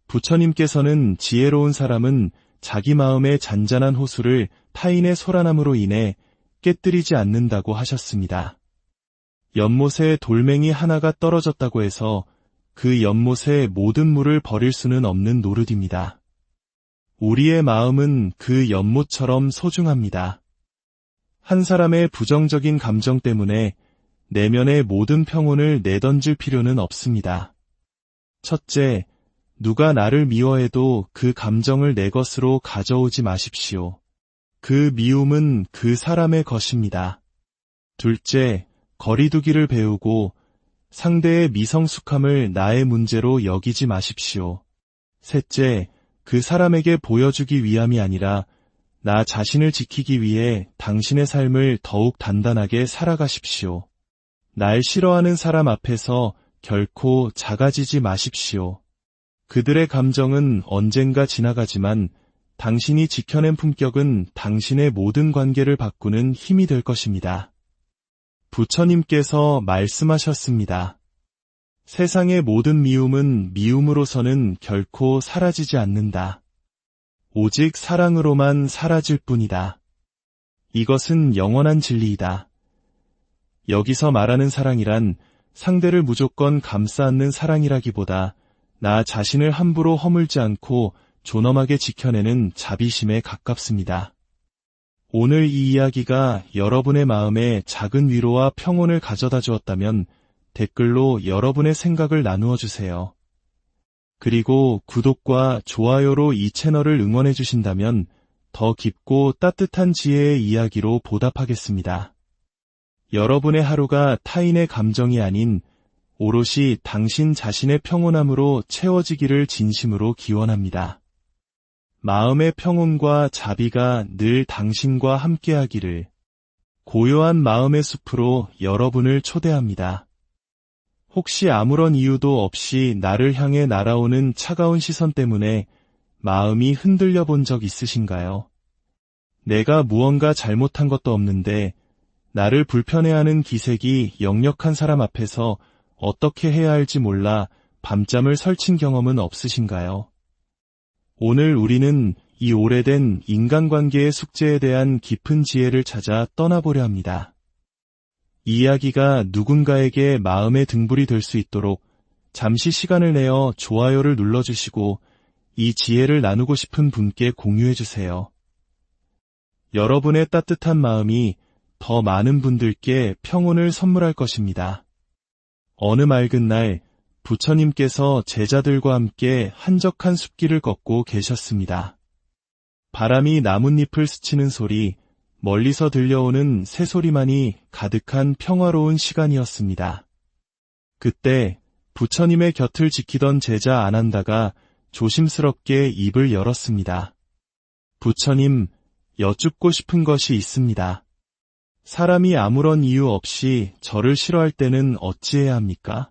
부처님께서는 지혜로운 사람은 자기 마음의 잔잔한 호수를 타인의 소란함으로 인해 깨뜨리지 않는다고 하셨습니다. 연못에 돌멩이 하나가 떨어졌다고 해서 그 연못의 모든 물을 버릴 수는 없는 노릇입니다. 우리의 마음은 그 연못처럼 소중합니다. 한 사람의 부정적인 감정 때문에 내면의 모든 평온을 내던질 필요는 없습니다. 첫째, 누가 나를 미워해도 그 감정을 내 것으로 가져오지 마십시오. 그 미움은 그 사람의 것입니다. 둘째, 거리두기를 배우고 상대의 미성숙함을 나의 문제로 여기지 마십시오. 셋째, 그 사람에게 보여주기 위함이 아니라 나 자신을 지키기 위해 당신의 삶을 더욱 단단하게 살아가십시오. 날 싫어하는 사람 앞에서 결코 작아지지 마십시오. 그들의 감정은 언젠가 지나가지만 당신이 지켜낸 품격은 당신의 모든 관계를 바꾸는 힘이 될 것입니다. 부처님께서 말씀하셨습니다. 세상의 모든 미움은 미움으로서는 결코 사라지지 않는다. 오직 사랑으로만 사라질 뿐이다. 이것은 영원한 진리이다. 여기서 말하는 사랑이란 상대를 무조건 감싸 안는 사랑이라기보다 나 자신을 함부로 허물지 않고 존엄하게 지켜내는 자비심에 가깝습니다. 오늘 이 이야기가 여러분의 마음에 작은 위로와 평온을 가져다 주었다면 댓글로 여러분의 생각을 나누어 주세요. 그리고 구독과 좋아요로 이 채널을 응원해 주신다면 더 깊고 따뜻한 지혜의 이야기로 보답하겠습니다. 여러분의 하루가 타인의 감정이 아닌 오롯이 당신 자신의 평온함으로 채워지기를 진심으로 기원합니다. 마음의 평온과 자비가 늘 당신과 함께하기를. 고요한 마음의 숲으로 여러분을 초대합니다. 혹시 아무런 이유도 없이 나를 향해 날아오는 차가운 시선 때문에 마음이 흔들려 본 적 있으신가요? 내가 무언가 잘못한 것도 없는데 나를 불편해하는 기색이 역력한 사람 앞에서 어떻게 해야 할지 몰라 밤잠을 설친 경험은 없으신가요? 오늘 우리는 이 오래된 인간관계의 숙제에 대한 깊은 지혜를 찾아 떠나보려 합니다. 이 이야기가 누군가에게 마음의 등불이 될 수 있도록 잠시 시간을 내어 좋아요를 눌러주시고 이 지혜를 나누고 싶은 분께 공유해주세요. 여러분의 따뜻한 마음이 더 많은 분들께 평온을 선물할 것입니다. 어느 맑은 날 부처님께서 제자들과 함께 한적한 숲길을 걷고 계셨습니다. 바람이 나뭇잎을 스치는 소리, 멀리서 들려오는 새소리만이 가득한 평화로운 시간이었습니다. 그때 부처님의 곁을 지키던 제자 아난다가 조심스럽게 입을 열었습니다. 부처님, 여쭙고 싶은 것이 있습니다. 사람이 아무런 이유 없이 저를 싫어할 때는 어찌해야 합니까?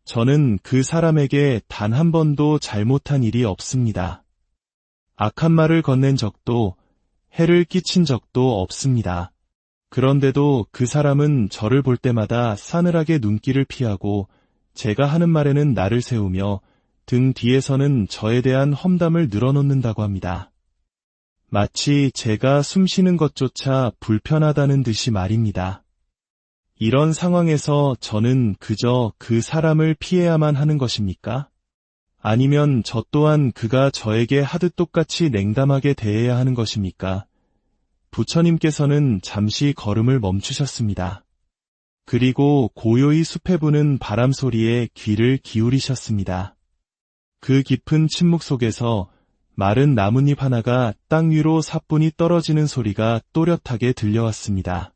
저는 그 사람에게 단 한 번도 잘못한 일이 없습니다. 악한 말을 건넨 적도 해를 끼친 적도 없습니다. 그런데도 그 사람은 저를 볼 때마다 싸늘하게 눈길을 피하고 제가 하는 말에는 나를 세우며 등 뒤에서는 저에 대한 험담을 늘어놓는다고 합니다. 마치 제가 숨쉬는 것조차 불편하다는 듯이 말입니다. 이런 상황에서 저는 그저 그 사람을 피해야만 하는 것입니까? 아니면 저 또한 그가 저에게 하듯 똑같이 냉담하게 대해야 하는 것입니까? 부처님께서는 잠시 걸음을 멈추셨습니다. 그리고 고요히 숲에 부는 바람 소리에 귀를 기울이셨습니다. 그 깊은 침묵 속에서 마른 나뭇잎 하나가 땅 위로 사뿐히 떨어지는 소리가 또렷하게 들려왔습니다.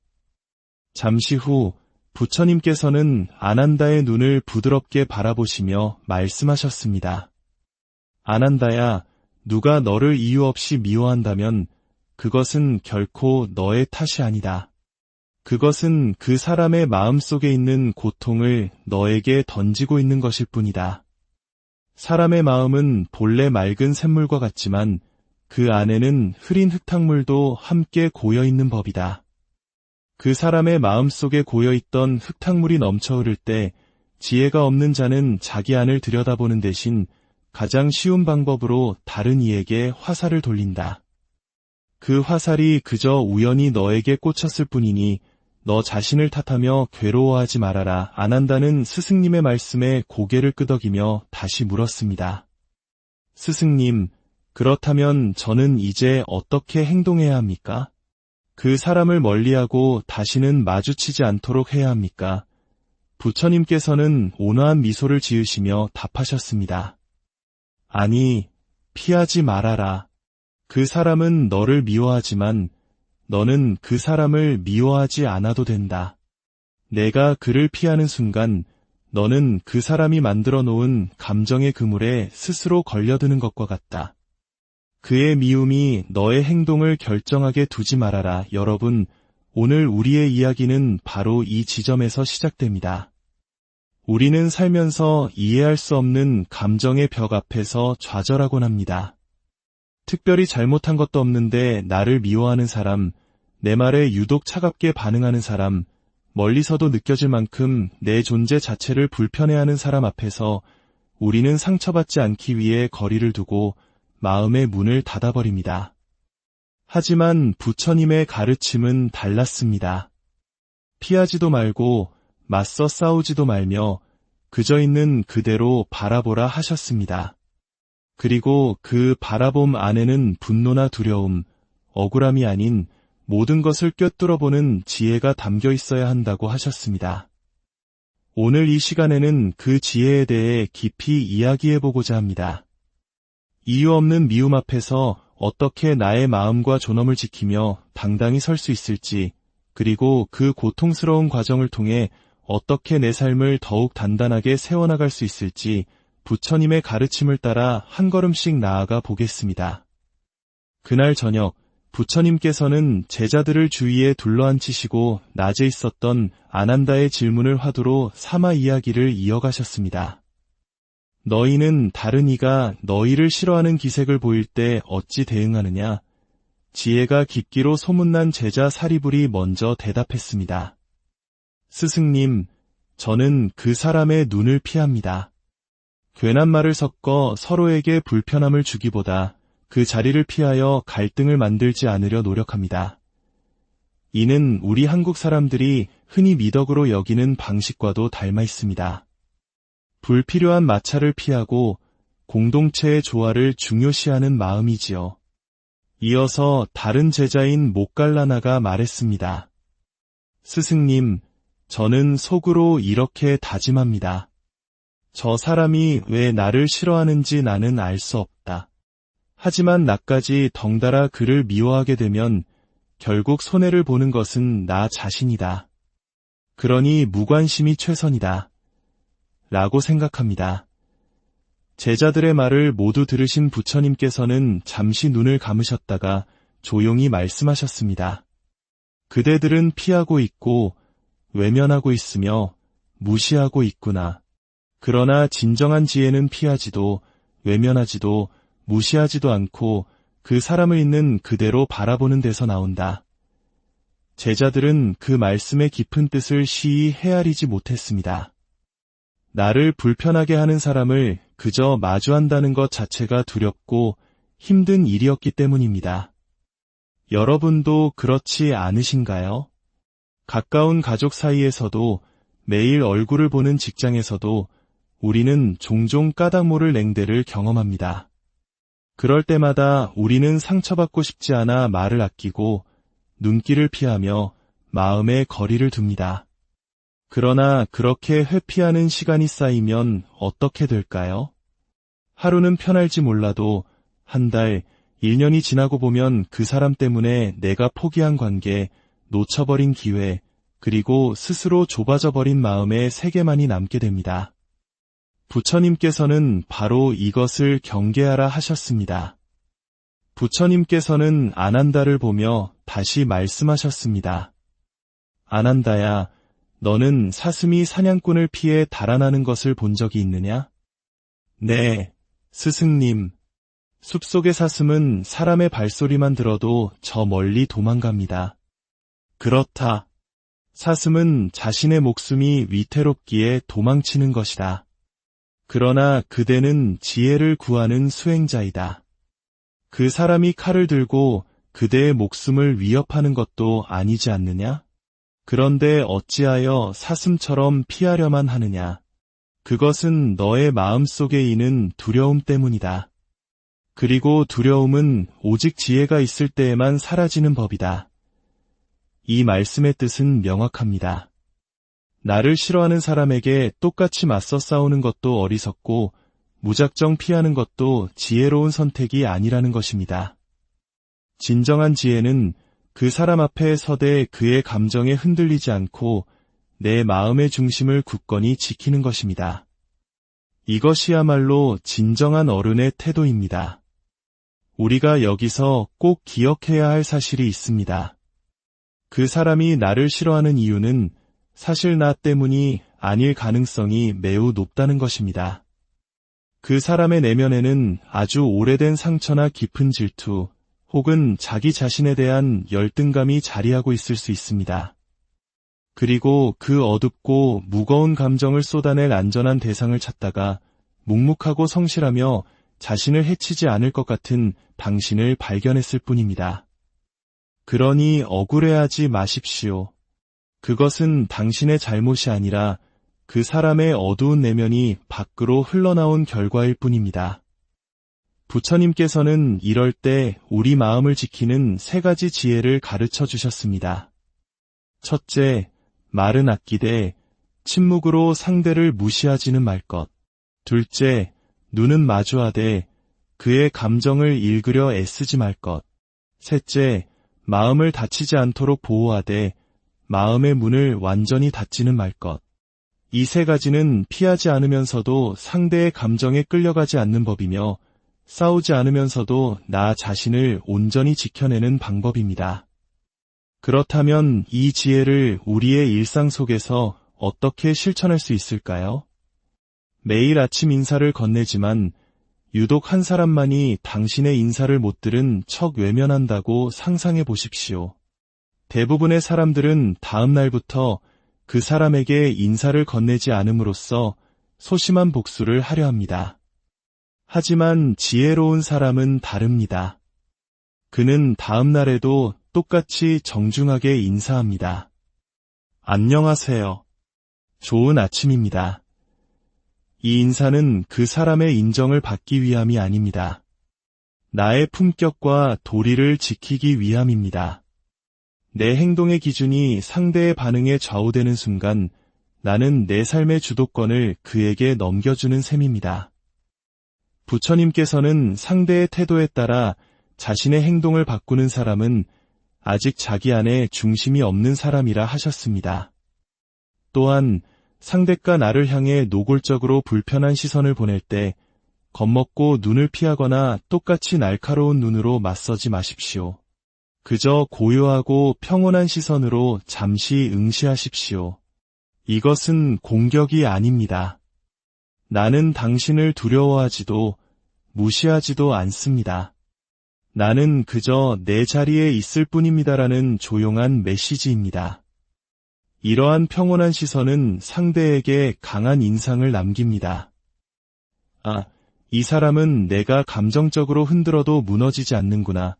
잠시 후 부처님께서는 아난다의 눈을 부드럽게 바라보시며 말씀하셨습니다. 아난다야, 누가 너를 이유 없이 미워한다면 그것은 결코 너의 탓이 아니다. 그것은 그 사람의 마음속에 있는 고통을 너에게 던지고 있는 것일 뿐이다. 사람의 마음은 본래 맑은 샘물과 같지만 그 안에는 흐린 흙탕물도 함께 고여있는 법이다. 그 사람의 마음속에 고여있던 흙탕물이 넘쳐 흐를 때 지혜가 없는 자는 자기 안을 들여다보는 대신 가장 쉬운 방법으로 다른 이에게 화살을 돌린다. 그 화살이 그저 우연히 너에게 꽂혔을 뿐이니 너 자신을 탓하며 괴로워하지 말아라. 아난다는 스승님의 말씀에 고개를 끄덕이며 다시 물었습니다. 스승님, 그렇다면 저는 이제 어떻게 행동해야 합니까? 그 사람을 멀리하고 다시는 마주치지 않도록 해야 합니까? 부처님께서는 온화한 미소를 지으시며 답하셨습니다. 아니, 피하지 말아라. 그 사람은 너를 미워하지만 너는 그 사람을 미워하지 않아도 된다. 내가 그를 피하는 순간 너는 그 사람이 만들어 놓은 감정의 그물에 스스로 걸려드는 것과 같다. 그의 미움이 너의 행동을 결정하게 두지 말아라. 여러분, 오늘 우리의 이야기는 바로 이 지점에서 시작됩니다. 우리는 살면서 이해할 수 없는 감정의 벽 앞에서 좌절하곤 합니다. 특별히 잘못한 것도 없는데 나를 미워하는 사람, 내 말에 유독 차갑게 반응하는 사람, 멀리서도 느껴질 만큼 내 존재 자체를 불편해하는 사람 앞에서 우리는 상처받지 않기 위해 거리를 두고 마음의 문을 닫아버립니다. 하지만 부처님의 가르침은 달랐습니다. 피하지도 말고 맞서 싸우지도 말며 그저 있는 그대로 바라보라 하셨습니다. 그리고 그 바라봄 안에는 분노나 두려움, 억울함이 아닌 모든 것을 꿰뚫어보는 지혜가 담겨 있어야 한다고 하셨습니다. 오늘 이 시간에는 그 지혜에 대해 깊이 이야기해보고자 합니다. 이유 없는 미움 앞에서 어떻게 나의 마음과 존엄을 지키며 당당히 설 수 있을지, 그리고 그 고통스러운 과정을 통해 어떻게 내 삶을 더욱 단단하게 세워나갈 수 있을지 부처님의 가르침을 따라 한 걸음씩 나아가 보겠습니다. 그날 저녁, 부처님께서는 제자들을 주위에 둘러앉히시고 낮에 있었던 아난다의 질문을 화두로 삼아 이야기를 이어가셨습니다. 너희는 다른 이가 너희를 싫어하는 기색을 보일 때 어찌 대응하느냐? 지혜가 깊기로 소문난 제자 사리불이 먼저 대답했습니다. 스승님, 저는 그 사람의 눈을 피합니다. 괜한 말을 섞어 서로에게 불편함을 주기보다 그 자리를 피하여 갈등을 만들지 않으려 노력합니다. 이는 우리 한국 사람들이 흔히 미덕으로 여기는 방식과도 닮아 있습니다. 불필요한 마찰을 피하고 공동체의 조화를 중요시하는 마음이지요. 이어서 다른 제자인 목갈라나가 말했습니다. 스승님, 저는 속으로 이렇게 다짐합니다. 저 사람이 왜 나를 싫어하는지 나는 알 수 없다. 하지만 나까지 덩달아 그를 미워하게 되면 결국 손해를 보는 것은 나 자신이다. 그러니 무관심이 최선이다. 라고 생각합니다. 제자들의 말을 모두 들으신 부처님께서는 잠시 눈을 감으셨다가 조용히 말씀하셨습니다. 그대들은 피하고 있고 외면하고 있으며 무시하고 있구나. 그러나 진정한 지혜는 피하지도 외면하지도 무시하지도 않고 그 사람을 있는 그대로 바라보는 데서 나온다. 제자들은 그 말씀의 깊은 뜻을 시히 헤아리지 못했습니다. 나를 불편하게 하는 사람을 그저 마주한다는 것 자체가 두렵고 힘든 일이었기 때문입니다. 여러분도 그렇지 않으신가요? 가까운 가족 사이에서도 매일 얼굴을 보는 직장에서도 우리는 종종 까닭 모를 냉대를 경험합니다. 그럴 때마다 우리는 상처받고 싶지 않아 말을 아끼고 눈길을 피하며 마음에 거리를 둡니다. 그러나 그렇게 회피하는 시간이 쌓이면 어떻게 될까요? 하루는 편할지 몰라도 한 달, 1년이 지나고 보면 그 사람 때문에 내가 포기한 관계, 놓쳐버린 기회, 그리고 스스로 좁아져 버린 마음의 세계만이 남게 됩니다. 부처님께서는 바로 이것을 경계하라 하셨습니다. 부처님께서는 아난다를 보며 다시 말씀하셨습니다. 아난다야, 너는 사슴이 사냥꾼을 피해 달아나는 것을 본 적이 있느냐? 네, 스승님. 숲속의 사슴은 사람의 발소리만 들어도 저 멀리 도망갑니다. 그렇다. 사슴은 자신의 목숨이 위태롭기에 도망치는 것이다. 그러나 그대는 지혜를 구하는 수행자이다. 그 사람이 칼을 들고 그대의 목숨을 위협하는 것도 아니지 않느냐? 그런데 어찌하여 사슴처럼 피하려만 하느냐? 그것은 너의 마음속에 있는 두려움 때문이다. 그리고 두려움은 오직 지혜가 있을 때에만 사라지는 법이다. 이 말씀의 뜻은 명확합니다. 나를 싫어하는 사람에게 똑같이 맞서 싸우는 것도 어리석고 무작정 피하는 것도 지혜로운 선택이 아니라는 것입니다. 진정한 지혜는 그 사람 앞에 서되 그의 감정에 흔들리지 않고 내 마음의 중심을 굳건히 지키는 것입니다. 이것이야말로 진정한 어른의 태도입니다. 우리가 여기서 꼭 기억해야 할 사실이 있습니다. 그 사람이 나를 싫어하는 이유는 사실 나 때문이 아닐 가능성이 매우 높다는 것입니다. 그 사람의 내면에는 아주 오래된 상처나 깊은 질투, 혹은 자기 자신에 대한 열등감이 자리하고 있을 수 있습니다. 그리고 그 어둡고 무거운 감정을 쏟아낼 안전한 대상을 찾다가 묵묵하고 성실하며 자신을 해치지 않을 것 같은 당신을 발견했을 뿐입니다. 그러니 억울해하지 마십시오. 그것은 당신의 잘못이 아니라 그 사람의 어두운 내면이 밖으로 흘러나온 결과일 뿐입니다. 부처님께서는 이럴 때 우리 마음을 지키는 3가지 지혜를 가르쳐 주셨습니다. 첫째, 말은 아끼되 침묵으로 상대를 무시하지는 말 것. 둘째, 눈은 마주하되 그의 감정을 읽으려 애쓰지 말 것. 셋째, 마음을 다치지 않도록 보호하되 마음의 문을 완전히 닫지는 말 것. 이 3가지는 피하지 않으면서도 상대의 감정에 끌려가지 않는 법이며 싸우지 않으면서도 나 자신을 온전히 지켜내는 방법입니다. 그렇다면 이 지혜를 우리의 일상 속에서 어떻게 실천할 수 있을까요? 매일 아침 인사를 건네지만 유독 한 사람만이 당신의 인사를 못 들은 척 외면한다고 상상해 보십시오. 대부분의 사람들은 다음 날부터 그 사람에게 인사를 건네지 않음으로써 소심한 복수를 하려 합니다. 하지만 지혜로운 사람은 다릅니다. 그는 다음 날에도 똑같이 정중하게 인사합니다. 안녕하세요. 좋은 아침입니다. 이 인사는 그 사람의 인정을 받기 위함이 아닙니다. 나의 품격과 도리를 지키기 위함입니다. 내 행동의 기준이 상대의 반응에 좌우되는 순간 나는 내 삶의 주도권을 그에게 넘겨주는 셈입니다. 부처님께서는 상대의 태도에 따라 자신의 행동을 바꾸는 사람은 아직 자기 안에 중심이 없는 사람이라 하셨습니다. 또한 상대가 나를 향해 노골적으로 불편한 시선을 보낼 때 겁먹고 눈을 피하거나 똑같이 날카로운 눈으로 맞서지 마십시오. 그저 고요하고 평온한 시선으로 잠시 응시하십시오. 이것은 공격이 아닙니다. 나는 당신을 두려워하지도 무시하지도 않습니다. 나는 그저 내 자리에 있을 뿐입니다라는 조용한 메시지입니다. 이러한 평온한 시선은 상대에게 강한 인상을 남깁니다. 아, 이 사람은 내가 감정적으로 흔들어도 무너지지 않는구나.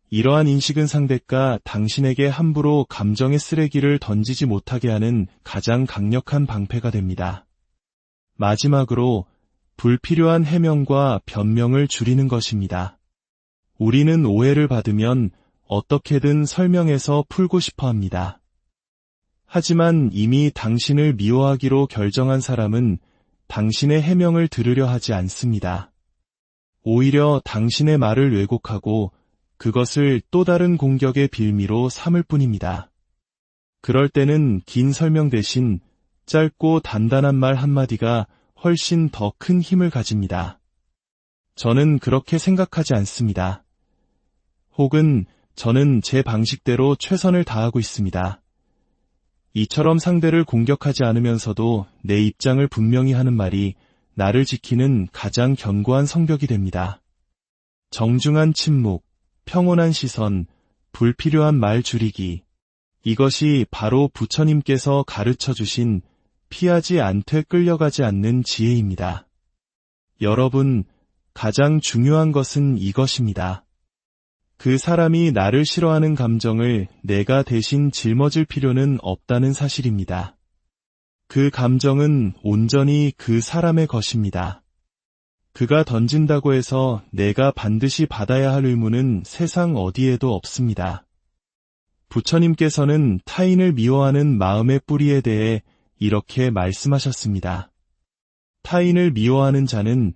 이러한 인식은 상대가 당신에게 함부로 감정의 쓰레기를 던지지 못하게 하는 가장 강력한 방패가 됩니다. 마지막으로 불필요한 해명과 변명을 줄이는 것입니다. 우리는 오해를 받으면 어떻게든 설명해서 풀고 싶어 합니다. 하지만 이미 당신을 미워하기로 결정한 사람은 당신의 해명을 들으려 하지 않습니다. 오히려 당신의 말을 왜곡하고 그것을 또 다른 공격의 빌미로 삼을 뿐입니다. 그럴 때는 긴 설명 대신 짧고 단단한 말 한마디가 훨씬 더 큰 힘을 가집니다. 저는 그렇게 생각하지 않습니다. 혹은 저는 제 방식대로 최선을 다하고 있습니다. 이처럼 상대를 공격하지 않으면서도 내 입장을 분명히 하는 말이 나를 지키는 가장 견고한 성벽이 됩니다. 정중한 침묵, 평온한 시선, 불필요한 말 줄이기. 이것이 바로 부처님께서 가르쳐 주신 피하지 않되 끌려가지 않는 지혜입니다. 여러분, 가장 중요한 것은 이것입니다. 그 사람이 나를 싫어하는 감정을 내가 대신 짊어질 필요는 없다는 사실입니다. 그 감정은 온전히 그 사람의 것입니다. 그가 던진다고 해서 내가 반드시 받아야 할 의무는 세상 어디에도 없습니다. 부처님께서는 타인을 미워하는 마음의 뿌리에 대해 이렇게 말씀하셨습니다. 타인을 미워하는 자는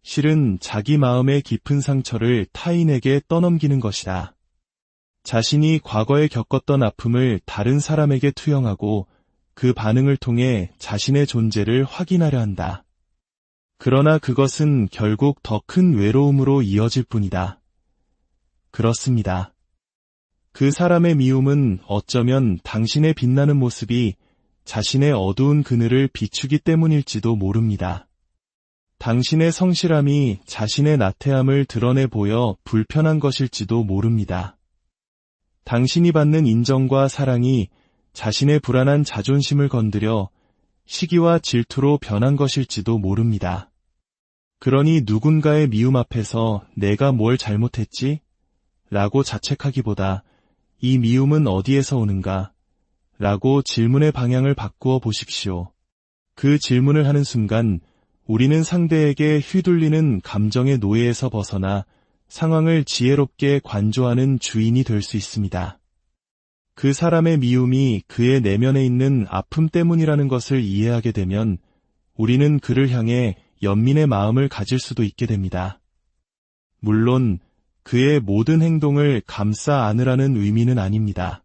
실은 자기 마음의 깊은 상처를 타인에게 떠넘기는 것이다. 자신이 과거에 겪었던 아픔을 다른 사람에게 투영하고 그 반응을 통해 자신의 존재를 확인하려 한다. 그러나 그것은 결국 더 큰 외로움으로 이어질 뿐이다. 그렇습니다. 그 사람의 미움은 어쩌면 당신의 빛나는 모습이 자신의 어두운 그늘을 비추기 때문일지도 모릅니다. 당신의 성실함이 자신의 나태함을 드러내 보여 불편한 것일지도 모릅니다. 당신이 받는 인정과 사랑이 자신의 불안한 자존심을 건드려 시기와 질투로 변한 것일지도 모릅니다. 그러니 누군가의 미움 앞에서 내가 뭘 잘못했지? 라고 자책하기보다 이 미움은 어디에서 오는가? 라고 질문의 방향을 바꾸어 보십시오. 그 질문을 하는 순간 우리는 상대에게 휘둘리는 감정의 노예에서 벗어나 상황을 지혜롭게 관조하는 주인이 될 수 있습니다. 그 사람의 미움이 그의 내면에 있는 아픔 때문이라는 것을 이해하게 되면 우리는 그를 향해 연민의 마음을 가질 수도 있게 됩니다. 물론 그의 모든 행동을 감싸 안으라는 의미는 아닙니다.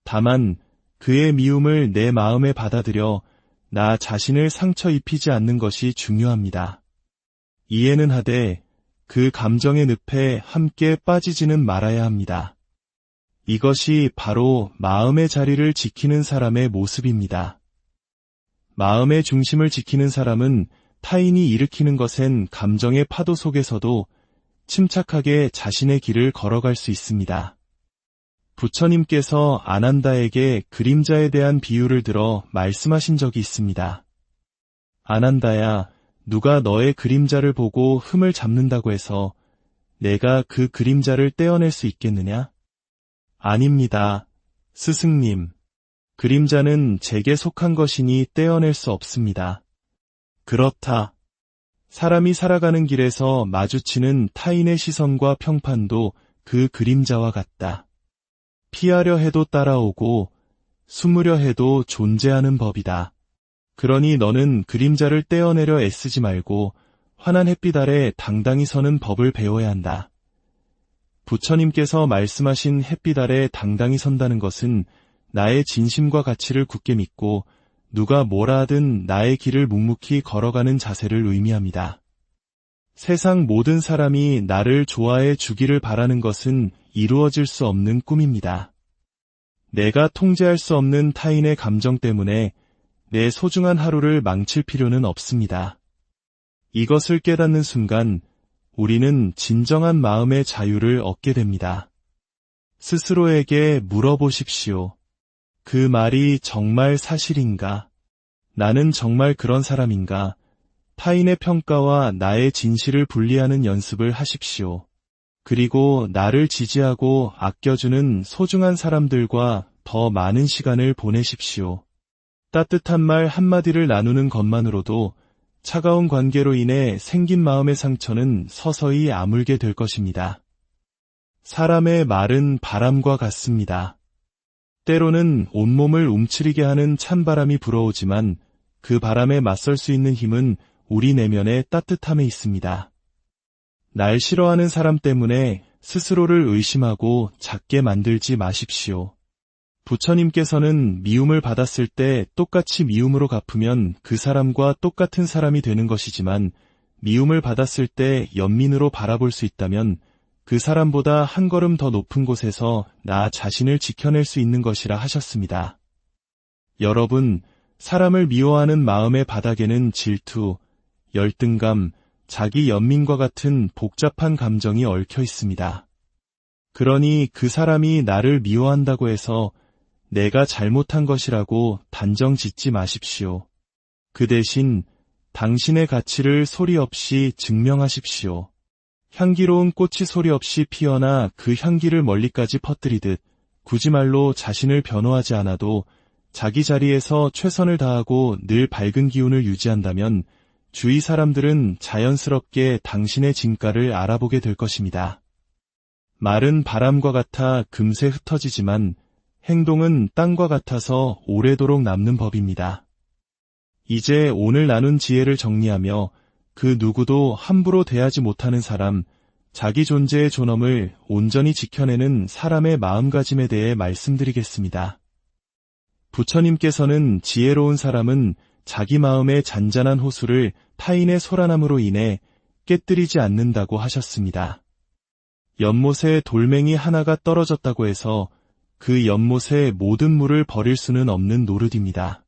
다만 그의 미움을 내 마음에 받아들여 나 자신을 상처 입히지 않는 것이 중요합니다. 이해는 하되 그 감정의 늪에 함께 빠지지는 말아야 합니다. 이것이 바로 마음의 자리를 지키는 사람의 모습입니다. 마음의 중심을 지키는 사람은 타인이 일으키는 것엔 감정의 파도 속에서도 침착하게 자신의 길을 걸어갈 수 있습니다. 부처님께서 아난다에게 그림자에 대한 비유를 들어 말씀하신 적이 있습니다. 아난다야, 누가 너의 그림자를 보고 흠을 잡는다고 해서 내가 그 그림자를 떼어낼 수 있겠느냐? 아닙니다, 스승님. 그림자는 제게 속한 것이니 떼어낼 수 없습니다. 그렇다. 사람이 살아가는 길에서 마주치는 타인의 시선과 평판도 그 그림자와 같다. 피하려 해도 따라오고 숨으려 해도 존재하는 법이다. 그러니 너는 그림자를 떼어내려 애쓰지 말고 환한 햇빛 아래 당당히 서는 법을 배워야 한다. 부처님께서 말씀하신 햇빛 아래 당당히 선다는 것은 나의 진심과 가치를 굳게 믿고 누가 뭐라 하든 나의 길을 묵묵히 걸어가는 자세를 의미합니다. 세상 모든 사람이 나를 좋아해 주기를 바라는 것은 이루어질 수 없는 꿈입니다. 내가 통제할 수 없는 타인의 감정 때문에 내 소중한 하루를 망칠 필요는 없습니다. 이것을 깨닫는 순간 우리는 진정한 마음의 자유를 얻게 됩니다. 스스로에게 물어보십시오. 그 말이 정말 사실인가? 나는 정말 그런 사람인가? 타인의 평가와 나의 진실을 분리하는 연습을 하십시오. 그리고 나를 지지하고 아껴주는 소중한 사람들과 더 많은 시간을 보내십시오. 따뜻한 말 한마디를 나누는 것만으로도 차가운 관계로 인해 생긴 마음의 상처는 서서히 아물게 될 것입니다. 사람의 말은 바람과 같습니다. 때로는 온몸을 움츠리게 하는 찬바람이 불어오지만 그 바람에 맞설 수 있는 힘은 우리 내면의 따뜻함에 있습니다. 날 싫어하는 사람 때문에 스스로를 의심하고 작게 만들지 마십시오. 부처님께서는 미움을 받았을 때 똑같이 미움으로 갚으면 그 사람과 똑같은 사람이 되는 것이지만 미움을 받았을 때 연민으로 바라볼 수 있다면 그 사람보다 한 걸음 더 높은 곳에서 나 자신을 지켜낼 수 있는 것이라 하셨습니다. 여러분, 사람을 미워하는 마음의 바닥에는 질투, 열등감, 자기 연민과 같은 복잡한 감정이 얽혀 있습니다. 그러니 그 사람이 나를 미워한다고 해서 내가 잘못한 것이라고 단정 짓지 마십시오. 그 대신 당신의 가치를 소리 없이 증명하십시오. 향기로운 꽃이 소리 없이 피어나 그 향기를 멀리까지 퍼뜨리듯 굳이 말로 자신을 변호하지 않아도 자기 자리에서 최선을 다하고 늘 밝은 기운을 유지한다면 주위 사람들은 자연스럽게 당신의 진가를 알아보게 될 것입니다. 말은 바람과 같아 금세 흩어지지만 행동은 땅과 같아서 오래도록 남는 법입니다. 이제 오늘 나눈 지혜를 정리하며 그 누구도 함부로 대하지 못하는 사람, 자기 존재의 존엄을 온전히 지켜내는 사람의 마음가짐에 대해 말씀드리겠습니다. 부처님께서는 지혜로운 사람은 자기 마음의 잔잔한 호수를 타인의 소란함으로 인해 깨뜨리지 않는다고 하셨습니다. 연못에 돌멩이 하나가 떨어졌다고 해서 그 연못의 모든 물을 버릴 수는 없는 노릇입니다.